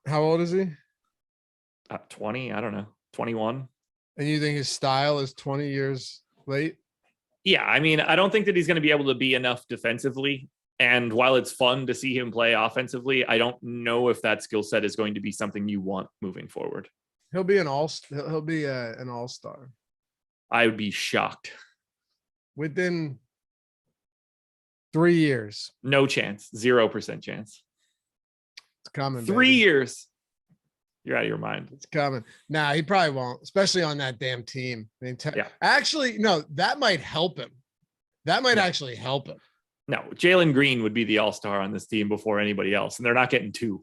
How old is he? 20. I don't know. 21. And you think his style is 20 years late? Yeah. I mean, I don't think that he's going to be able to be enough defensively. And while it's fun to see him play offensively, I don't know if that skill set is going to be something you want moving forward. He'll be an all-star. I would be shocked. Within 3 years. No chance. 0% chance. It's coming. 3 years. You're out of your mind. It's coming. Nah, he probably won't, especially on that damn team. Actually, no, that might help him. That might actually help him. No, Jalen Green would be the all-star on this team before anybody else, and they're not getting 2.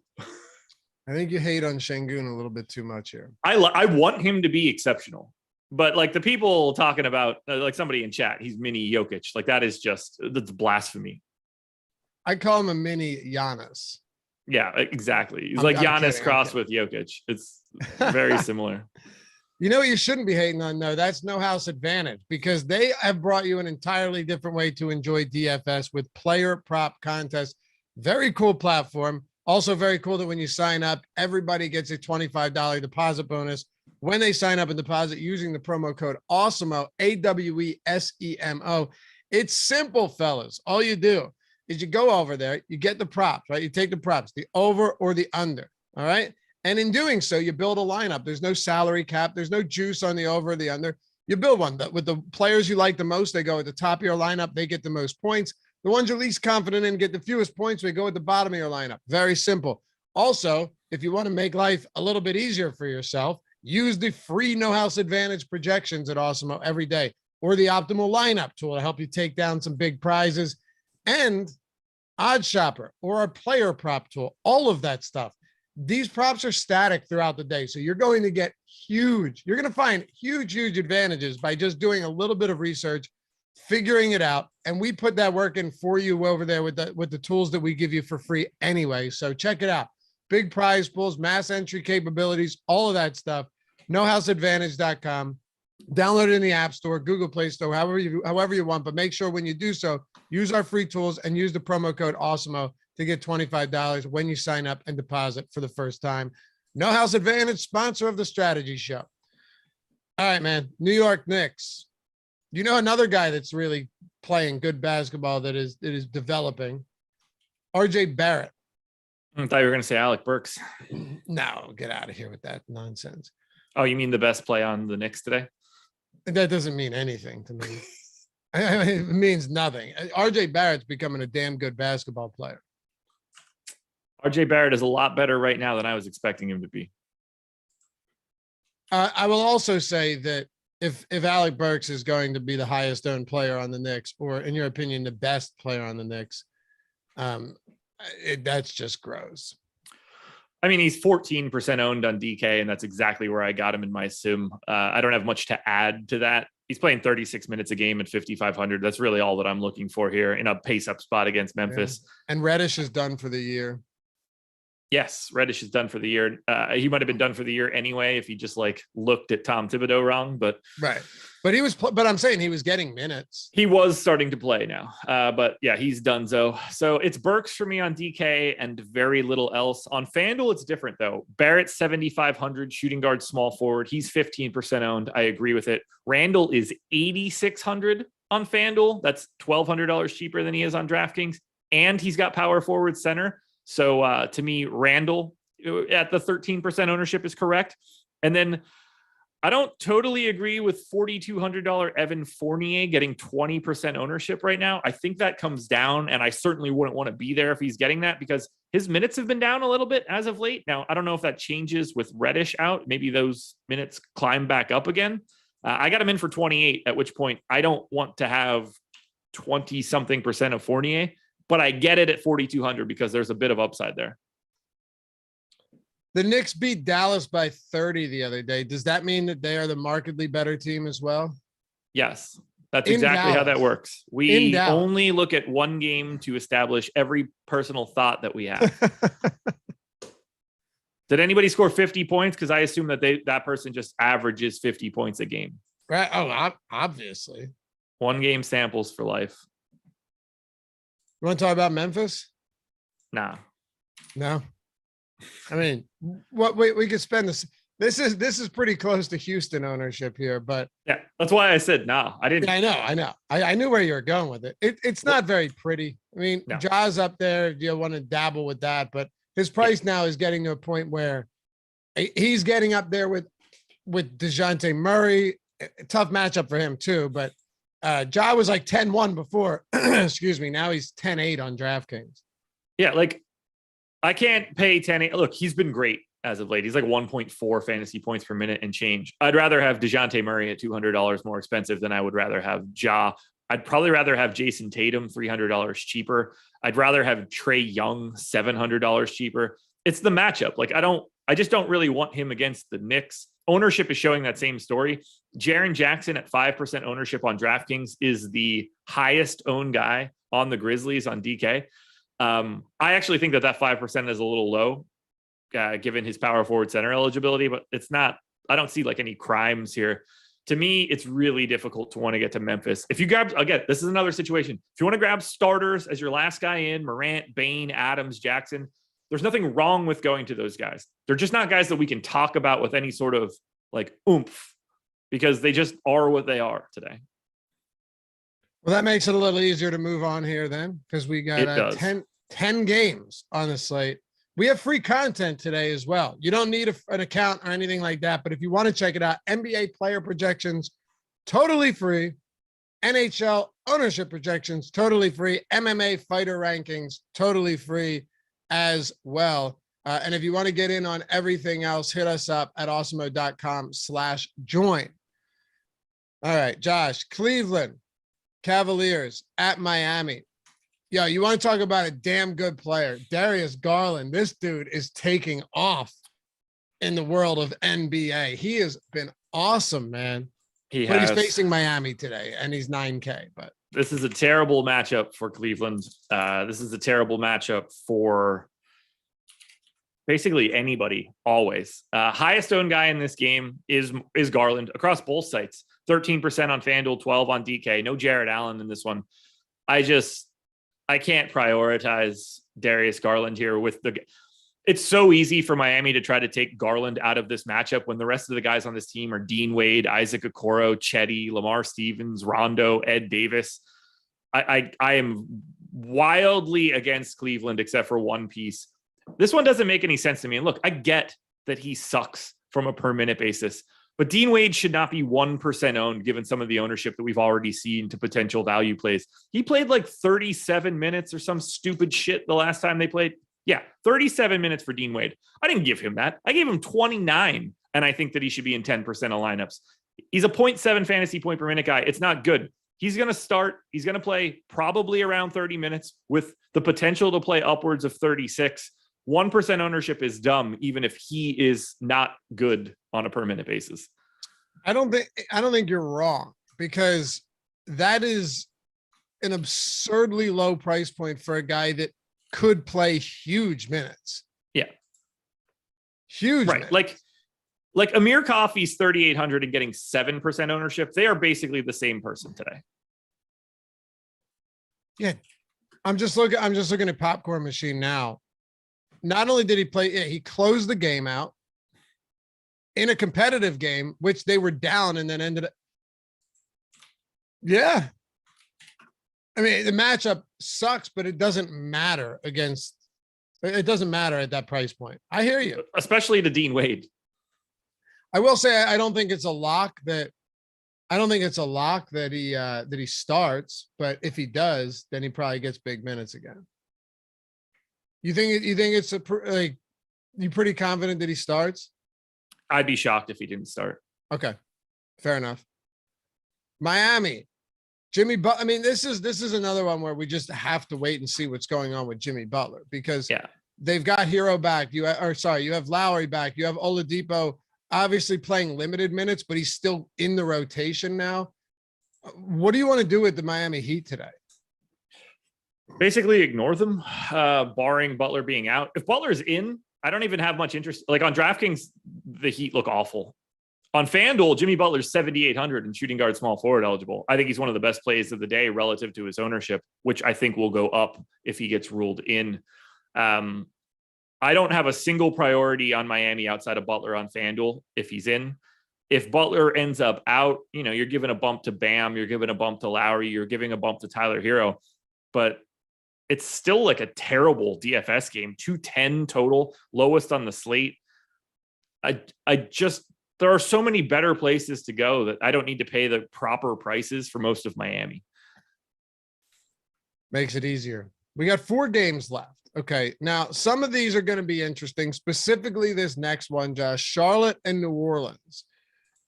I think you hate on Şengün a little bit too much here. I want him to be exceptional. But like the people talking about, like somebody in chat, he's mini Jokic. Like that's blasphemy. I call him a mini Giannis. Yeah, exactly. He's like Giannis crossed with Jokic. It's very similar. You know what you shouldn't be hating on, though? That's No House Advantage, because they have brought you an entirely different way to enjoy DFS with player prop contests. Very cool platform. Also very cool that when you sign up, everybody gets a $25 deposit bonus when they sign up and deposit using the promo code Awesemo, AWESEMO. It's simple, fellas. All you do is you go over there, you get the props, right? You take the props, the over or the under, all right? And in doing so, you build a lineup. There's no salary cap. There's no juice on the over or the under. You build one with the players you like the most. They go at the top of your lineup. They get the most points. The ones you're least confident in get the fewest points. They go at the bottom of your lineup. Very simple. Also, if you want to make life a little bit easier for yourself, use the free No House Advantage projections at Awesemo every day, or the optimal lineup tool to help you take down some big prizes, and Odd Shopper or our player prop tool. All of that stuff these props are static throughout the day. So you're going to get you're going to find huge advantages by just doing a little bit of research, figuring it out. And we put that work in for you over there with the tools that we give you for free anyway. So check it out. Big prize pools, mass entry capabilities, all of that stuff. NoHouseAdvantage.com. Download it in the App Store, Google Play Store, however you want. But make sure when you do so, use our free tools and use the promo code Awesemo to get $25 when you sign up and deposit for the first time. No House Advantage, sponsor of the Strategy Show. All right, man. New York Knicks. You know another guy that's really playing good basketball that is developing? RJ Barrett. I thought you were going to say Alec Burks. No, get out of here with that nonsense. Oh, you mean the best play on the Knicks today? That doesn't mean anything to me. It means nothing. RJ Barrett's becoming a damn good basketball player. RJ Barrett is a lot better right now than I was expecting him to be. I will also say that if Alec Burks is going to be the highest owned player on the Knicks, or in your opinion, the best player on the Knicks, that's just gross. I mean, he's 14% owned on DK, and that's exactly where I got him in my sim. I don't have much to add to that. He's playing 36 minutes a game at 5,500. That's really all that I'm looking for here in a pace-up spot against Memphis. Yeah. And Reddish is done for the year. Yes, Reddish is done for the year. He might have been done for the year anyway if he just like looked at Tom Thibodeau wrong. But right, but I'm saying he was getting minutes. He was starting to play now. But yeah, he's donezo. So it's Burks for me on DK and very little else. On FanDuel, it's different though. Barrett 7,500, shooting guard, small forward. He's 15% owned. I agree with it. Randall is 8,600 on FanDuel. That's $1,200 cheaper than he is on DraftKings, and he's got power forward center. So to me, Randall at the 13% ownership is correct. And then I don't totally agree with $4,200 Evan Fournier getting 20% ownership right now. I think that comes down, and I certainly wouldn't want to be there if he's getting that because his minutes have been down a little bit as of late. Now, I don't know if that changes with Reddish out. Maybe those minutes climb back up again. I got him in for 28, at which point I don't want to have 20-something% of Fournier. But I get it at 4,200 because there's a bit of upside there. The Knicks beat Dallas by 30 the other day. Does that mean that they are the markedly better team as well? Yes, that's exactly how that works. We only look at one game to establish every personal thought that we have. Did anybody score 50 points? Because I assume that that person just averages 50 points a game. Right. Oh, obviously. One game samples for life. You want to talk about Memphis? Nah. No. I mean, what we could spend this. This is pretty close to Houston ownership here, but yeah, that's why I said no. I didn't. Yeah, I know. I knew where you were going with it. It's not very pretty. I mean, no. Ja's up there. You want to dabble with that, but his price now is getting to a point where he's getting up there with DeJounte Murray. Tough matchup for him too, but. Ja was like 10-1 before. Excuse me. Now he's 10-8 on DraftKings. Yeah, like I can't pay 10-8. Look, he's been great as of late. He's like 1.4 fantasy points per minute and change. I'd rather have DeJounte Murray at $200 more expensive than I would rather have Ja. I'd probably rather have Jason Tatum $300 cheaper. I'd rather have Trae Young $700 cheaper. It's the matchup. Like I just don't really want him against the Knicks. Ownership is showing that same story. Jaren Jackson at 5% ownership on DraftKings is the highest owned guy on the Grizzlies on DK. I actually think that 5% is a little low, given his power forward center eligibility, but it's not. I don't see like any crimes here. To me, it's really difficult to want to get to Memphis. If you grab, again, this is another situation. If you want to grab starters as your last guy in, Morant, Bane, Adams, Jackson, there's nothing wrong with going to those guys. They're just not guys that we can talk about with any sort of like oomph because they just are what they are today. Well, that makes it a little easier to move on here then because we got 10 games on the slate. We have free content today as well. You don't need an account or anything like that, but if you want to check it out, NBA player projections, totally free. NHL ownership projections, totally free. MMA fighter rankings, totally free as well. And if you want to get in on everything else, hit us up at awesemo.com/join. All right, Josh, Cleveland Cavaliers at Miami. Yeah, you want to talk about a damn good player. Darius Garland, this dude is taking off in the world of NBA. He has been awesome, man. But he's facing Miami today, and he's 9K. But this is a terrible matchup for Cleveland. This is a terrible matchup for basically anybody, always. Highest owned guy in this game is Garland across both sites. 13% on FanDuel, 12 on DK. No Jared Allen in this one. I can't prioritize Darius Garland here with it's so easy for Miami to try to take Garland out of this matchup when the rest of the guys on this team are Dean Wade, Isaac Okoro, Chetty, Lamar Stevens, Rondo, Ed Davis. I am wildly against Cleveland except for one piece. This one doesn't make any sense to me. And look, I get that he sucks from a per minute basis, but Dean Wade should not be 1% owned given some of the ownership that we've already seen to potential value plays. He played like 37 minutes or some stupid shit the last time they played. Yeah, 37 minutes for Dean Wade. I didn't give him that. I gave him 29, and I think that he should be in 10% of lineups. He's a 0.7 fantasy point per minute guy. It's not good. He's going to start. He's going to play probably around 30 minutes with the potential to play upwards of 36. 1% ownership is dumb, even if he is not good on a per minute basis. I don't think you're wrong, because that is an absurdly low price point for a guy that could play huge minutes. Yeah. Huge. Right. Minutes. Like Amir Coffey's 3,800 and getting 7% ownership. They are basically the same person today. Yeah. I'm just looking at Popcorn Machine now. Not only did he play, he closed the game out in a competitive game, which they were down and then ended up. Yeah. I mean, the matchup sucks, but it doesn't matter at that price point. I hear you. Especially to Dean Wade. I will say, I don't think it's a lock that he starts, but if he does, then he probably gets big minutes again. You think it's you pretty confident that he starts? I'd be shocked if he didn't start. Okay. Fair enough. Miami, Jimmy Butler. I mean, this is another one where we just have to wait and see what's going on with Jimmy Butler, because they've got Hero back. You have Loughy back. You have Oladipo obviously playing limited minutes, but he's still in the rotation now. What do you want to do with the Miami Heat today? Basically ignore them, barring Butler being out. If Butler's in, I don't even have much interest. Like on DraftKings, the Heat look awful. On FanDuel, Jimmy Butler's 7,800 and shooting guard small forward eligible. I think he's one of the best plays of the day relative to his ownership, which I think will go up if he gets ruled in. I don't have a single priority on Miami outside of Butler on FanDuel if he's in. If Butler ends up out, you're giving a bump to Bam, you're giving a bump to Loughy, you're giving a bump to Tyler Hero, but it's still like a terrible DFS game. 210 total, lowest on the slate. There are so many better places to go that I don't need to pay the proper prices for most of Miami. Makes it easier. We got 4 games left. Okay. Now, some of these are going to be interesting, specifically this next one, Josh, Charlotte and New Orleans.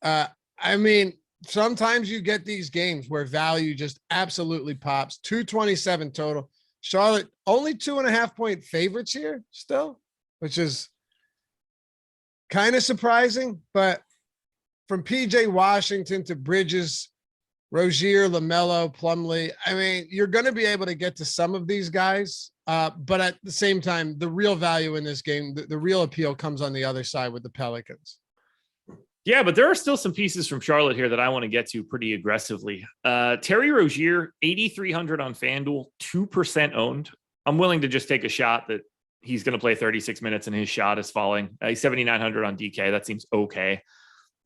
I mean, sometimes you get these games where value just absolutely pops. 227 total. Charlotte only 2.5 point favorites here still, which is kind of surprising, but from PJ Washington to Bridges, Rozier, LaMelo, Plumlee, I mean, you're going to be able to get to some of these guys, but at the same time, the real value in this game, the real appeal comes on the other side with the Pelicans. Yeah, but there are still some pieces from Charlotte here that I want to get to pretty aggressively. Terry Rozier, 8,300 on FanDuel, 2% owned. I'm willing to just take a shot that he's going to play 36 minutes and his shot is falling. He's 7,900 on DK. That seems okay.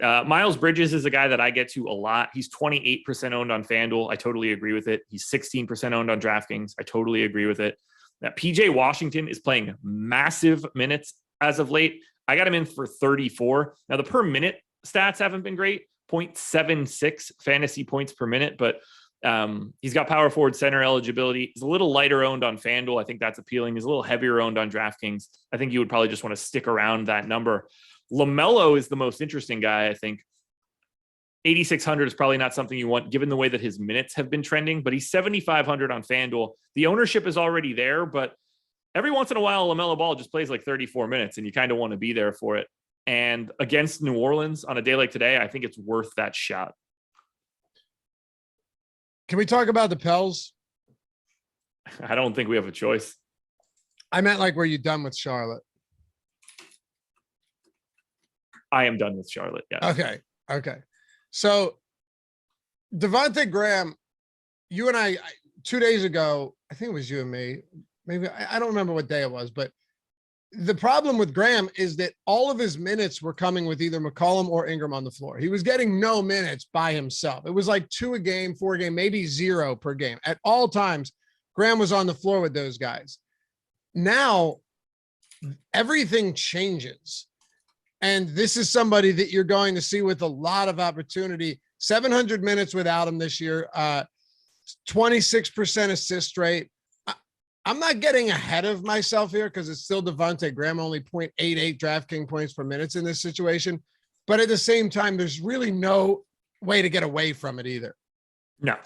Miles Bridges is a guy that I get to a lot. He's 28% owned on FanDuel. I totally agree with it. He's 16% owned on DraftKings. I totally agree with it. That PJ Washington is playing massive minutes as of late. I got him in for 34. Now the per minute stats haven't been great. 0.76 fantasy points per minute, but he's got power forward center eligibility. He's a little lighter owned on FanDuel. I think that's appealing. He's a little heavier owned on DraftKings. I think you would probably just want to stick around that number. LaMelo is the most interesting guy, I think. 8,600 is probably not something you want given the way that his minutes have been trending, but he's 7,500 on FanDuel. The ownership is already there, but every once in a while, LaMelo Ball just plays like 34 minutes and you kind of want to be there for it. And against New Orleans on a day like today, I think it's worth that shot. Can we talk about the Pels? I don't think we have a choice. I meant like, were you done with Charlotte? I am done with Charlotte. Yeah. Okay. So Devontae Graham, you and I 2 days ago, I think it was you and me, maybe I don't remember what day it was, but the problem with Graham is that all of his minutes were coming with either McCollum or Ingram on the floor. He was getting no minutes by himself. It was like 2 a game, 4 a game, maybe 0 per game. At all times, Graham was on the floor with those guys. Now, everything changes. And this is somebody that you're going to see with a lot of opportunity. 700 minutes without him this year, 26% assist rate. I'm not getting ahead of myself here because it's still Devontae Graham, only 0.88 DraftKings points per minute in this situation. But at the same time, there's really no way to get away from it either. No,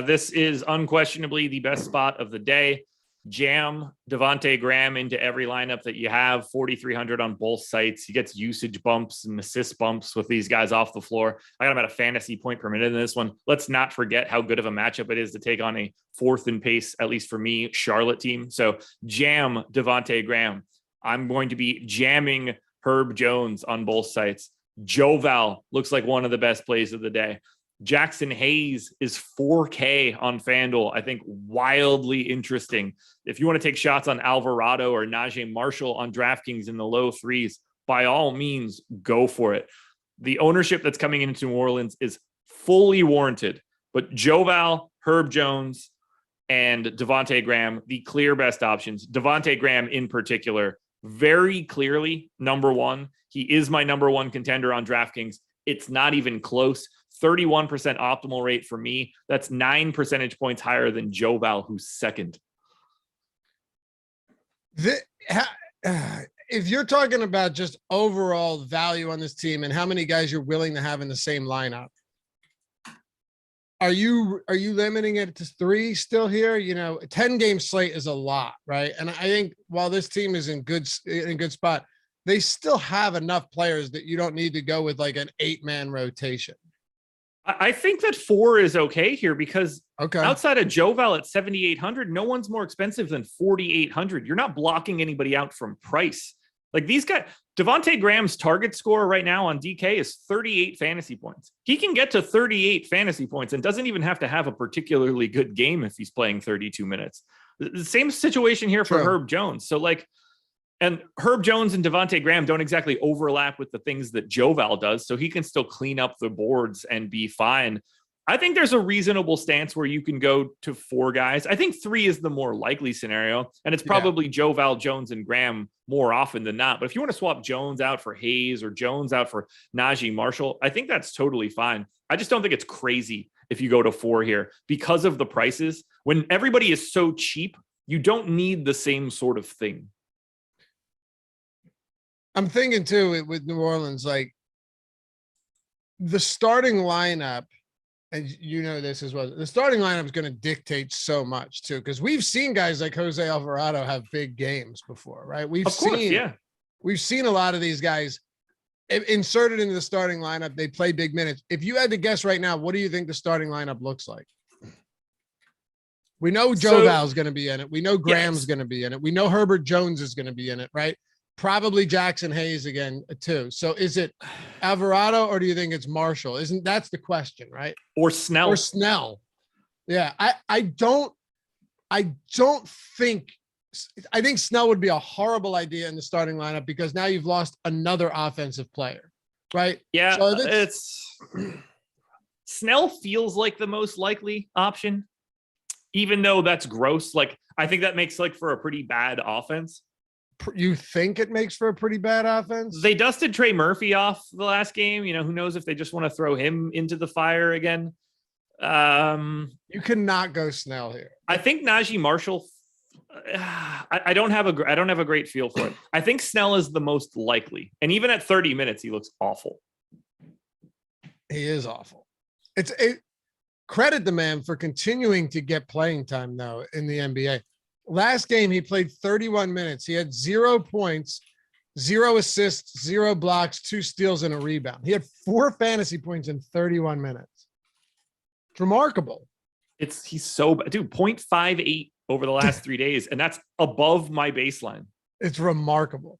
this is unquestionably the best spot of the day. Jam Devontae Graham into every lineup that you have, 4,300 on both sites. He gets usage bumps and assist bumps with these guys off the floor. I got him at a fantasy point per minute in this one. Let's not forget how good of a matchup it is to take on a fourth in pace, at least for me, Charlotte team. So jam Devontae Graham. I'm going to be jamming Herb Jones on both sites. Joval looks like one of the best plays of the day. Jackson Hayes is 4K on FanDuel. I think wildly interesting. If you want to take shots on Alvarado or Najee Marshall on DraftKings in the low threes, by all means, go for it. The ownership that's coming into New Orleans is fully warranted, but Joval, Herb Jones, and Devontae Graham, the clear best options. Devontae Graham in particular, very clearly number one. He is my number one contender on DraftKings. It's not even close. 31% optimal rate for me. That's 9 percentage points higher than Joval, who's second. If you're talking about just overall value on this team and how many guys you're willing to have in the same lineup, are you limiting it to 3 still here? You know, a 10-game slate is a lot, right? And I think while this team is in good spot, they still have enough players that you don't need to go with like an 8-man rotation. I think that 4 is okay here because outside of Joval at 7,800, no one's more expensive than 4,800. You're not blocking anybody out from price. Like these guys, Devontae Graham's target score right now on DK is 38 fantasy points. He can get to 38 fantasy points and doesn't even have to have a particularly good game if he's playing 32 minutes. The same situation here for Herb Jones. So like, and Herb Jones and Devontae Graham don't exactly overlap with the things that Joval does, so he can still clean up the boards and be fine. I think there's a reasonable stance where you can go to 4 guys. I think 3 is the more likely scenario, and it's probably Joval, Jones, and Graham more often than not. But if you want to swap Jones out for Hayes or Jones out for Najee Marshall, I think that's totally fine. I just don't think it's crazy if you go to 4 here because of the prices. When everybody is so cheap, you don't need the same sort of thing. I'm thinking too with New Orleans, like the starting lineup, and you know this as well. The starting lineup is going to dictate so much too, because we've seen guys like Jose Alvarado have big games before, right? We've seen a lot of these guys inserted into the starting lineup. They play big minutes. If you had to guess right now, what do you think the starting lineup looks like? We know Joval's going to be in it. We know Graham's going to be in it. We know Herbert Jones is going to be in it, right? Probably Jackson Hayes again too. So is it Alvarado or do you think it's Marshall? That's the question, right? Or Snell. Yeah. I think Snell would be a horrible idea in the starting lineup because now you've lost another offensive player, right? Yeah. So it's Snell feels like the most likely option, even though that's gross. Like I think that makes like for a pretty bad offense. You think it makes for a pretty bad offense? They dusted Trey Murphy off the last game. You know, who knows if they just want to throw him into the fire again. You cannot go Snell here. I think Najee Marshall. I don't have a great feel for it. I think Snell is the most likely, and even at 30 minutes, he looks awful. He is awful. Credit the man for continuing to get playing time, though, in the NBA. Last game, he played 31 minutes. He had 0 points, 0 assists, 0 blocks, 2 steals, and a rebound. He had 4 fantasy points in 31 minutes. It's remarkable. He's so bad. Dude, 0.58 over the last 3 days, and that's above my baseline. It's remarkable.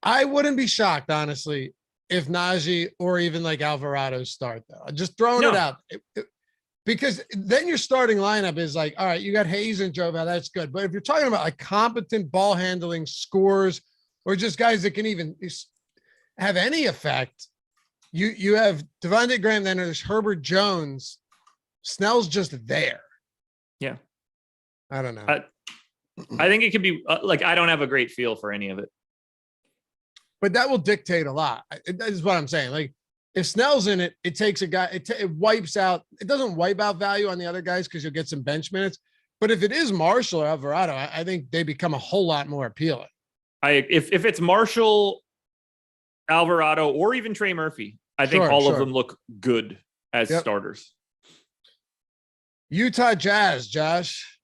I wouldn't be shocked, honestly, if Najee or even like Alvarado start, though. Just throwing it out. Because then your starting lineup is like, all right, you got Hayes and Joe, that's good. But if you're talking about like competent ball handling scores or just guys that can even have any effect, you have Devontae Graham, then there's Herbert Jones. Snell's just there. Yeah. I don't know. I think it could be like, I don't have a great feel for any of it. But that will dictate a lot. That is what I'm saying. Like, if Snell's in it, it takes a guy, it wipes out, it doesn't wipe out value on the other guys because you'll get some bench minutes. But if it is Marshall or Alvarado, I think they become a whole lot more appealing. If it's Marshall, Alvarado, or even Trey Murphy, I think all of them look good as starters. Utah Jazz, Josh.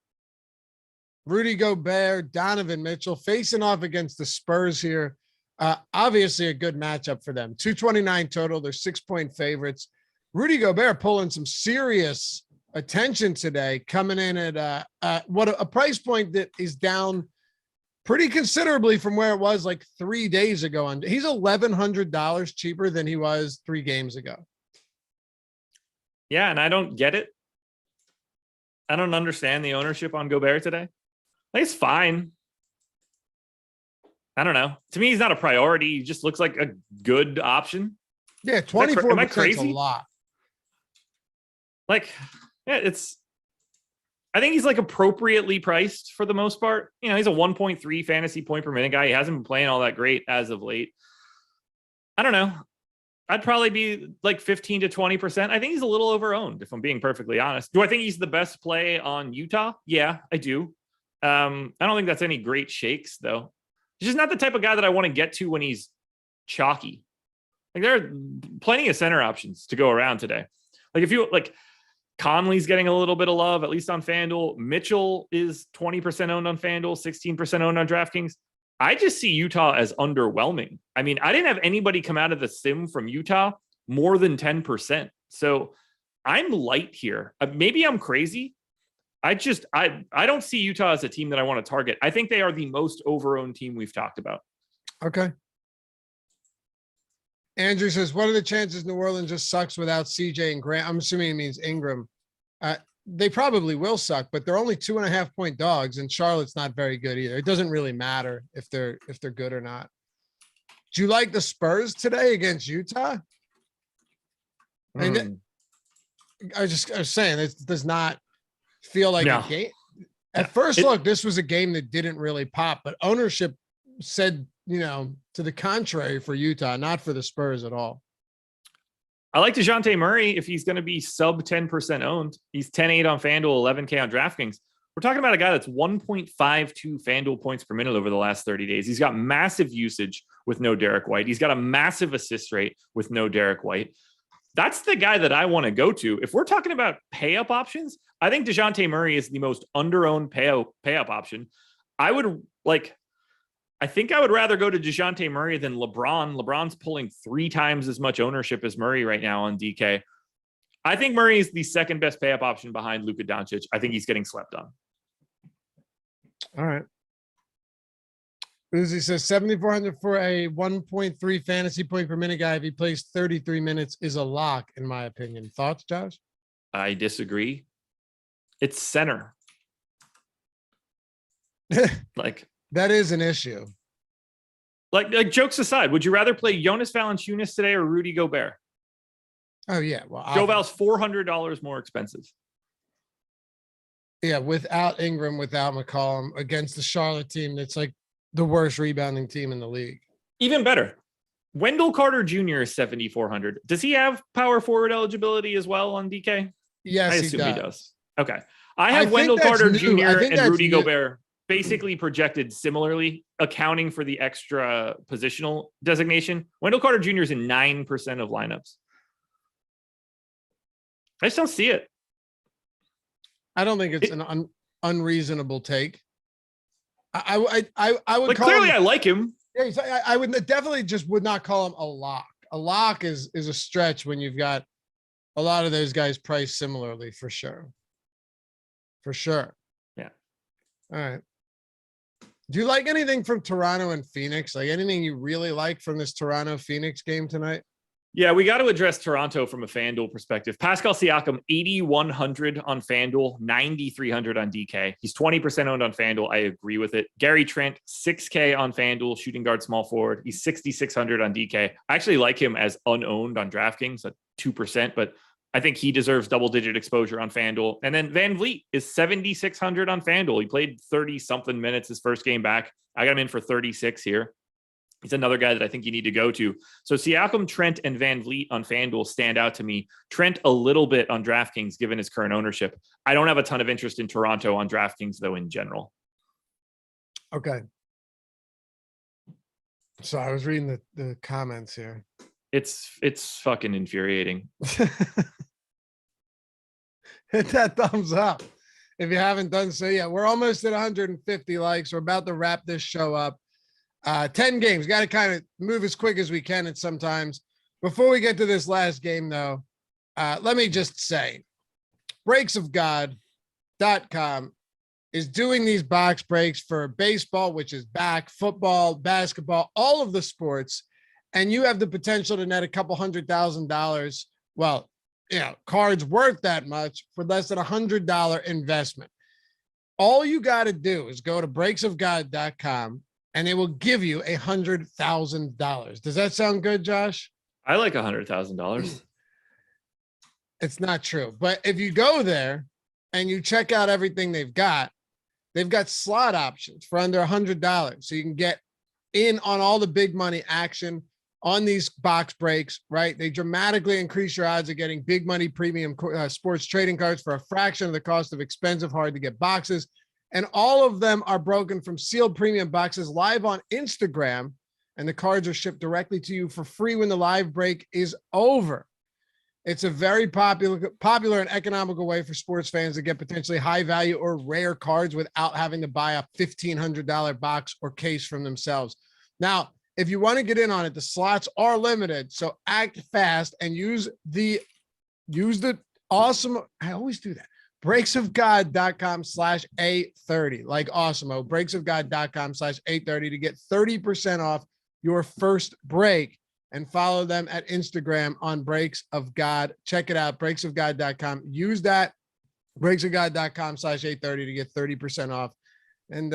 Rudy Gobert, Donovan Mitchell facing off against the Spurs here. Obviously a good matchup for them. 229 total. They're 6-point favorites. Rudy Gobert pulling some serious attention today, coming in at what a price point that is down pretty considerably from where it was like 3 days ago. And he's $1,100 cheaper than he was 3 games ago. Yeah, and I don't get it. I don't understand the ownership on Gobert today. Like, it's fine. I don't know. To me, he's not a priority. He just looks like a good option. Yeah, 24%. Am I crazy? A lot. Like, yeah, I think he's like appropriately priced for the most part. You know, he's a 1.3 fantasy point per minute guy. He hasn't been playing all that great as of late. I don't know. I'd probably be like 15 to 20%. I think he's a little overowned, if I'm being perfectly honest. Do I think he's the best play on Utah? Yeah, I do. I don't think that's any great shakes, though. He's just not the type of guy that I want to get to when he's chalky. Like, there are plenty of center options to go around today. Like, if you like, Conley's getting a little bit of love, at least on FanDuel. Mitchell is 20% owned on FanDuel, 16% owned on DraftKings. I just see Utah as underwhelming. I mean, I didn't have anybody come out of the sim from Utah more than 10%. So I'm light here. Maybe I'm crazy. I don't see Utah as a team that I want to target. I think they are the most overowned team we've talked about. Okay. Andrew says, what are the chances New Orleans just sucks without CJ and Grant? I'm assuming it means Ingram. They probably will suck, but they're only 2.5-point dogs, and Charlotte's not very good either. It doesn't really matter if they're good or not. Do you like the Spurs today against Utah? I was saying, this does not feel like a game. At first look, this was a game that didn't really pop, but ownership said, to the contrary for Utah, not for the Spurs at all. I like DeJounte Murray if he's going to be sub 10% owned. He's 10.8 on FanDuel, 11K on DraftKings. We're talking about a guy that's 1.52 FanDuel points per minute over the last 30 days. He's got massive usage with no Derek White. He's got a massive assist rate with no Derek White. That's the guy that I want to go to. If we're talking about pay-up options, I think DeJounte Murray is the most under-owned pay-up option. I think I would rather go to DeJounte Murray than LeBron. LeBron's pulling 3 times as much ownership as Murray right now on DK. I think Murray is the second best pay-up option behind Luka Doncic. I think he's getting slept on. All right. Uzi says 7,400 for a 1.3 fantasy point per minute guy. If he plays 33 minutes is a lock, in my opinion. Thoughts, Josh? I disagree. It's center. That is an issue. Like jokes aside, would you rather play Jonas Valanciunas today or Rudy Gobert? Oh yeah, well, Joe Val's $400 more expensive. Yeah, without Ingram, without McCollum, against the Charlotte team that's like the worst rebounding team in the league. Even better, Wendell Carter Jr. is 7,400. Does he have power forward eligibility as well on DK? Yes, I assume he does. Okay, I think Wendell Carter new. Jr. and Rudy Gobert basically projected similarly, accounting for the extra positional designation. Wendell Carter Jr. is in 9% of lineups. I just don't see it. I don't think it's an unreasonable take. I would like call clearly him, I like him. Yeah, I would definitely just would not call him a lock. A lock is a stretch when you've got a lot of those guys priced similarly, for sure. For sure. Yeah. All right. Do you like anything from Toronto and Phoenix? Like anything you really like from this Toronto Phoenix game tonight? Yeah, we got to address Toronto from a FanDuel perspective. Pascal Siakam, 8,100 on FanDuel, 9,300 on DK. He's 20% owned on FanDuel. I agree with it. Gary Trent, 6K on FanDuel, shooting guard, small forward. He's 6,600 on DK. I actually like him as unowned on DraftKings at 2%, but I think he deserves double-digit exposure on FanDuel. And then Van Vliet is 7,600 on FanDuel. He played 30-something minutes his first game back. I got him in for 36 here. He's another guy that I think you need to go to. So Siakam, Trent, and Van Vliet on FanDuel stand out to me. Trent a little bit on DraftKings, given his current ownership. I don't have a ton of interest in Toronto on DraftKings, though, in general. Okay. So I was reading the comments here. It's fucking infuriating. Hit that thumbs up if you haven't done so yet. We're almost at 150 likes. We're about to wrap this show up. 10 games. Got to kind of move as quick as we can at sometimes. Before we get to this last game, though, let me just say, breaksofgod.com is doing these box breaks for baseball, which is back, football, basketball, all of the sports. And you have the potential to net a couple $100,000. Well, cards worth that much for less than $100 investment. All you got to do is go to breaksofgod.com and they will give you $100,000. Does that sound good, Josh? I like $100,000. It's not true. But if you go there and you check out everything they've got slot options for under $100. So you can get in on all the big money action on these box breaks, right? They dramatically increase your odds of getting big money premium sports trading cards for a fraction of the cost of expensive, hard to get boxes. And all of them are broken from sealed premium boxes live on Instagram. And the cards are shipped directly to you for free when the live break is over. It's a very popular and economical way for sports fans to get potentially high value or rare cards without having to buy a $1,500 box or case from themselves. Now, if you want to get in on it, the slots are limited. So act fast and use the awesome. I always do that. breaksofgod.com/A30, like Awesemo, breaksofgod.com/A30 to get 30% off your first break, and follow them at Instagram on Breaks of God. Check it out, breaksofgod.com. Use that breaksofgod.com/A30 to get 30% off. And,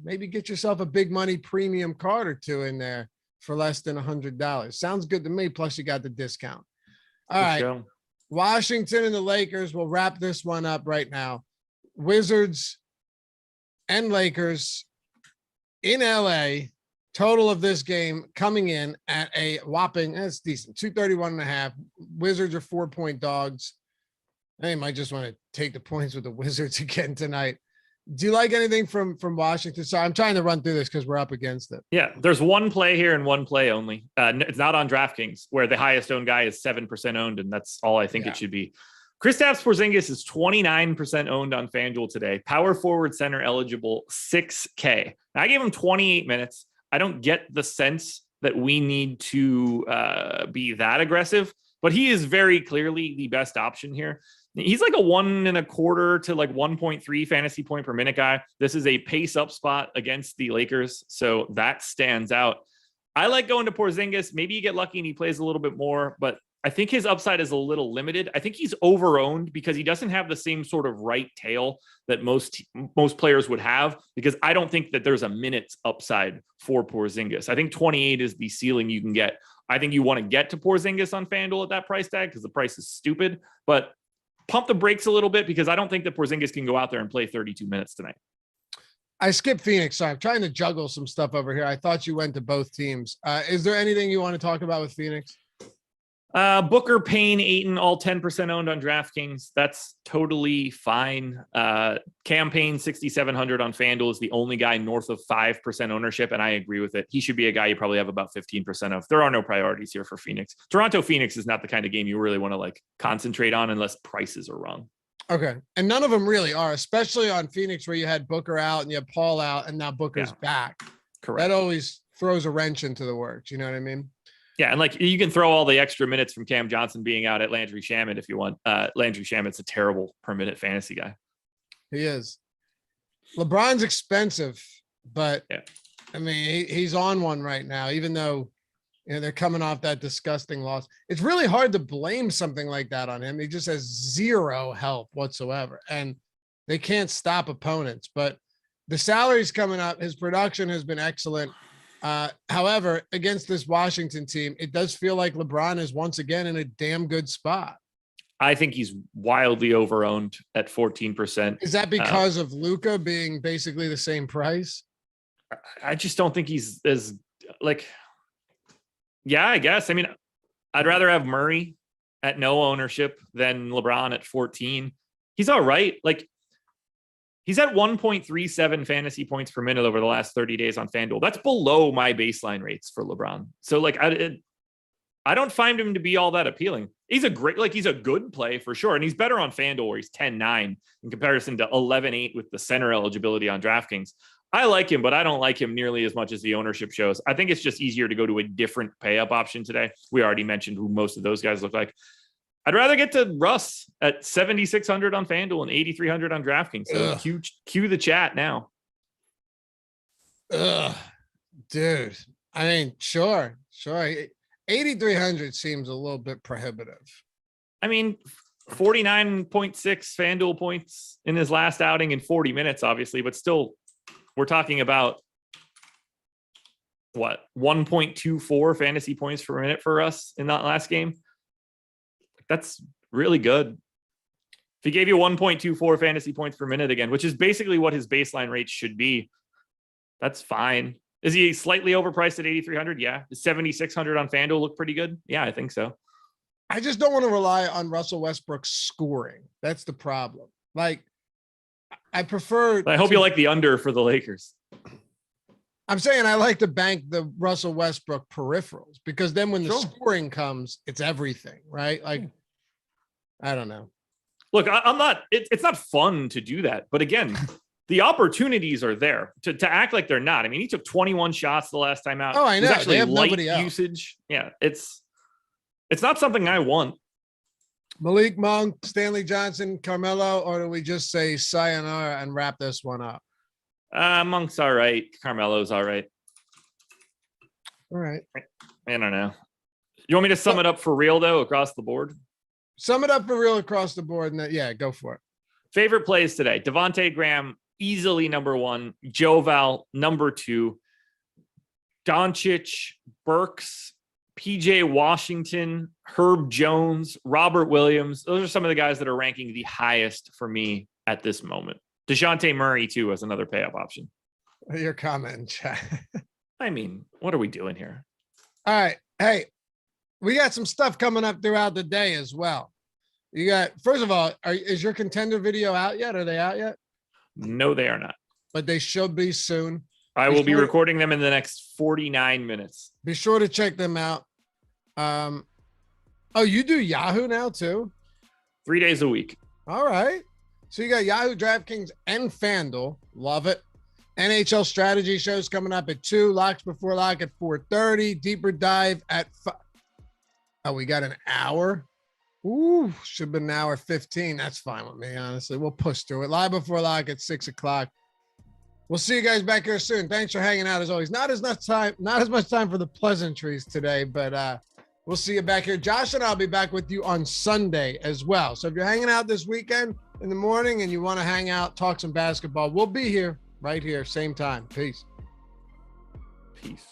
maybe get yourself a big money premium card or two in there for less than $100. Sounds good to me. Plus you got the discount. All right. Show. Washington and the Lakers will wrap this one up right now. Wizards and Lakers in LA. Total of this game coming in at a whopping, that's decent, 231.5. Wizards are 4-point dogs. They might just want to take the points with the Wizards again tonight. Do you like anything from Washington? So I'm trying to run through this because we're up against it. Yeah, there's one play here and one play only. It's not on DraftKings, where the highest owned guy is 7% owned, and that's all I think it should be. Kristaps Porzingis is 29% owned on FanDuel today. Power forward, center eligible, 6K. Now, I gave him 28 minutes. I don't get the sense that we need to be that aggressive, but he is very clearly the best option here. He's like a 1.25 to like 1.3 fantasy point per minute guy. This is a pace up spot against the Lakers, so that stands out. I like going to Porzingis. Maybe you get lucky and he plays a little bit more, but I think his upside is a little limited. I think he's overowned because he doesn't have the same sort of right tail that most players would have, because I don't think that there's a minutes upside for Porzingis. I think 28 is the ceiling you can get. I think you want to get to Porzingis on FanDuel at that price tag because the price is stupid, but pump the brakes a little bit because I don't think that Porzingis can go out there and play 32 minutes tonight. I skipped Phoenix, so I'm trying to juggle some stuff over here. I thought you went to both teams. Is there anything you want to talk about with Phoenix? Booker, Payne, Ayton, all 10% owned on DraftKings. That's totally fine. Campaign 6,700 on FanDuel is the only guy north of 5% ownership, and I agree with it. He should be a guy you probably have about 15% of. There are no priorities here for Phoenix. Toronto Phoenix is not the kind of game you really want to like concentrate on unless prices are wrong. Okay. And none of them really are, especially on Phoenix where you had Booker out and you have Paul out and now Booker's back. Correct. That always throws a wrench into the works. You know what I mean? Yeah, and like you can throw all the extra minutes from Cam Johnson being out at Landry Shamet if you want. Landry Shamet's a terrible per minute fantasy guy. He is. LeBron's expensive, but I mean he's on one right now, even though they're coming off that disgusting loss. It's really hard to blame something like that on him. He just has zero help whatsoever, and they can't stop opponents. But the salary's coming up. His production has been excellent. However, against this Washington team, it does feel like LeBron is once again in a damn good spot. I think he's wildly overowned at 14%. Is that because of Luka being basically the same price? I just don't think he's as like, I guess. I mean, I'd rather have Murray at no ownership than LeBron at 14. He's all right. Like, he's at 1.37 fantasy points per minute over the last 30 days on FanDuel. That's below my baseline rates for LeBron. So like, I don't find him to be all that appealing. He's a good play for sure. And he's better on FanDuel where he's 10-9 in comparison to 11-8 with the center eligibility on DraftKings. I like him, but I don't like him nearly as much as the ownership shows. I think it's just easier to go to a different pay up option today. We already mentioned who most of those guys look like. I'd rather get to Russ at 7,600 on FanDuel and 8,300 on DraftKings. So cue the chat now. Dude. I mean, sure. 8,300 seems a little bit prohibitive. I mean, 49.6 FanDuel points in his last outing in 40 minutes, obviously, but still, we're talking about what 1.24 fantasy points per minute for us in that last game. That's really good. If he gave you 1.24 fantasy points per minute again, which is basically what his baseline rate should be, that's fine. Is he slightly overpriced at 8,300? Yeah. Is 7,600 on FanDuel look pretty good? Yeah, I think so. I just don't want to rely on Russell Westbrook scoring. That's the problem. Like, I prefer. I hope you like the under for the Lakers. I'm saying I like to bank the Russell Westbrook peripherals because then when the scoring comes, it's everything, right? Like, I don't know. Look, I'm not, it's not fun to do that. But again, the opportunities are there to act like they're not. I mean, he took 21 shots the last time out. Oh, I know. Actually, they have light nobody else. Usage. Yeah, it's not something I want. Malik Monk, Stanley Johnson, Carmelo, or do we just say sayonara and wrap this one up? Monk's all right. Carmelo's all right. All right. I don't know. You want me to sum it up for real, though, across the board? Sum it up for real across the board. And go for it. Favorite plays today. Devontae Graham, easily number one. Joe Val, number two. Doncic, Burks, PJ Washington, Herb Jones, Robert Williams. Those are some of the guys that are ranking the highest for me at this moment. DeJounte Murray, too, as another pay-up option. Your comment in chat. I mean, what are we doing here? All right. Hey, we got some stuff coming up throughout the day as well. You got, first of all, is your contender video out yet? Are they out yet? No, they are not. But they should be soon. I will be recording them in the next 49 minutes. Be sure to check them out. You do Yahoo now too? 3 days a week. All right. So you got Yahoo, DraftKings, and FanDuel. Love it. NHL strategy shows coming up at 2, Locks Before Lock at 4:30, Deeper Dive at 5. Oh, we got an hour? Ooh, should have been an hour 15. That's fine with me, honestly. We'll push through it. Live Before Lock at 6 o'clock. We'll see you guys back here soon. Thanks for hanging out as always. Not as much time for the pleasantries today, but we'll see you back here. Josh and I'll be back with you on Sunday as well. So if you're hanging out this weekend in the morning and you want to hang out, talk some basketball, we'll be here right here, same time. Peace. Peace.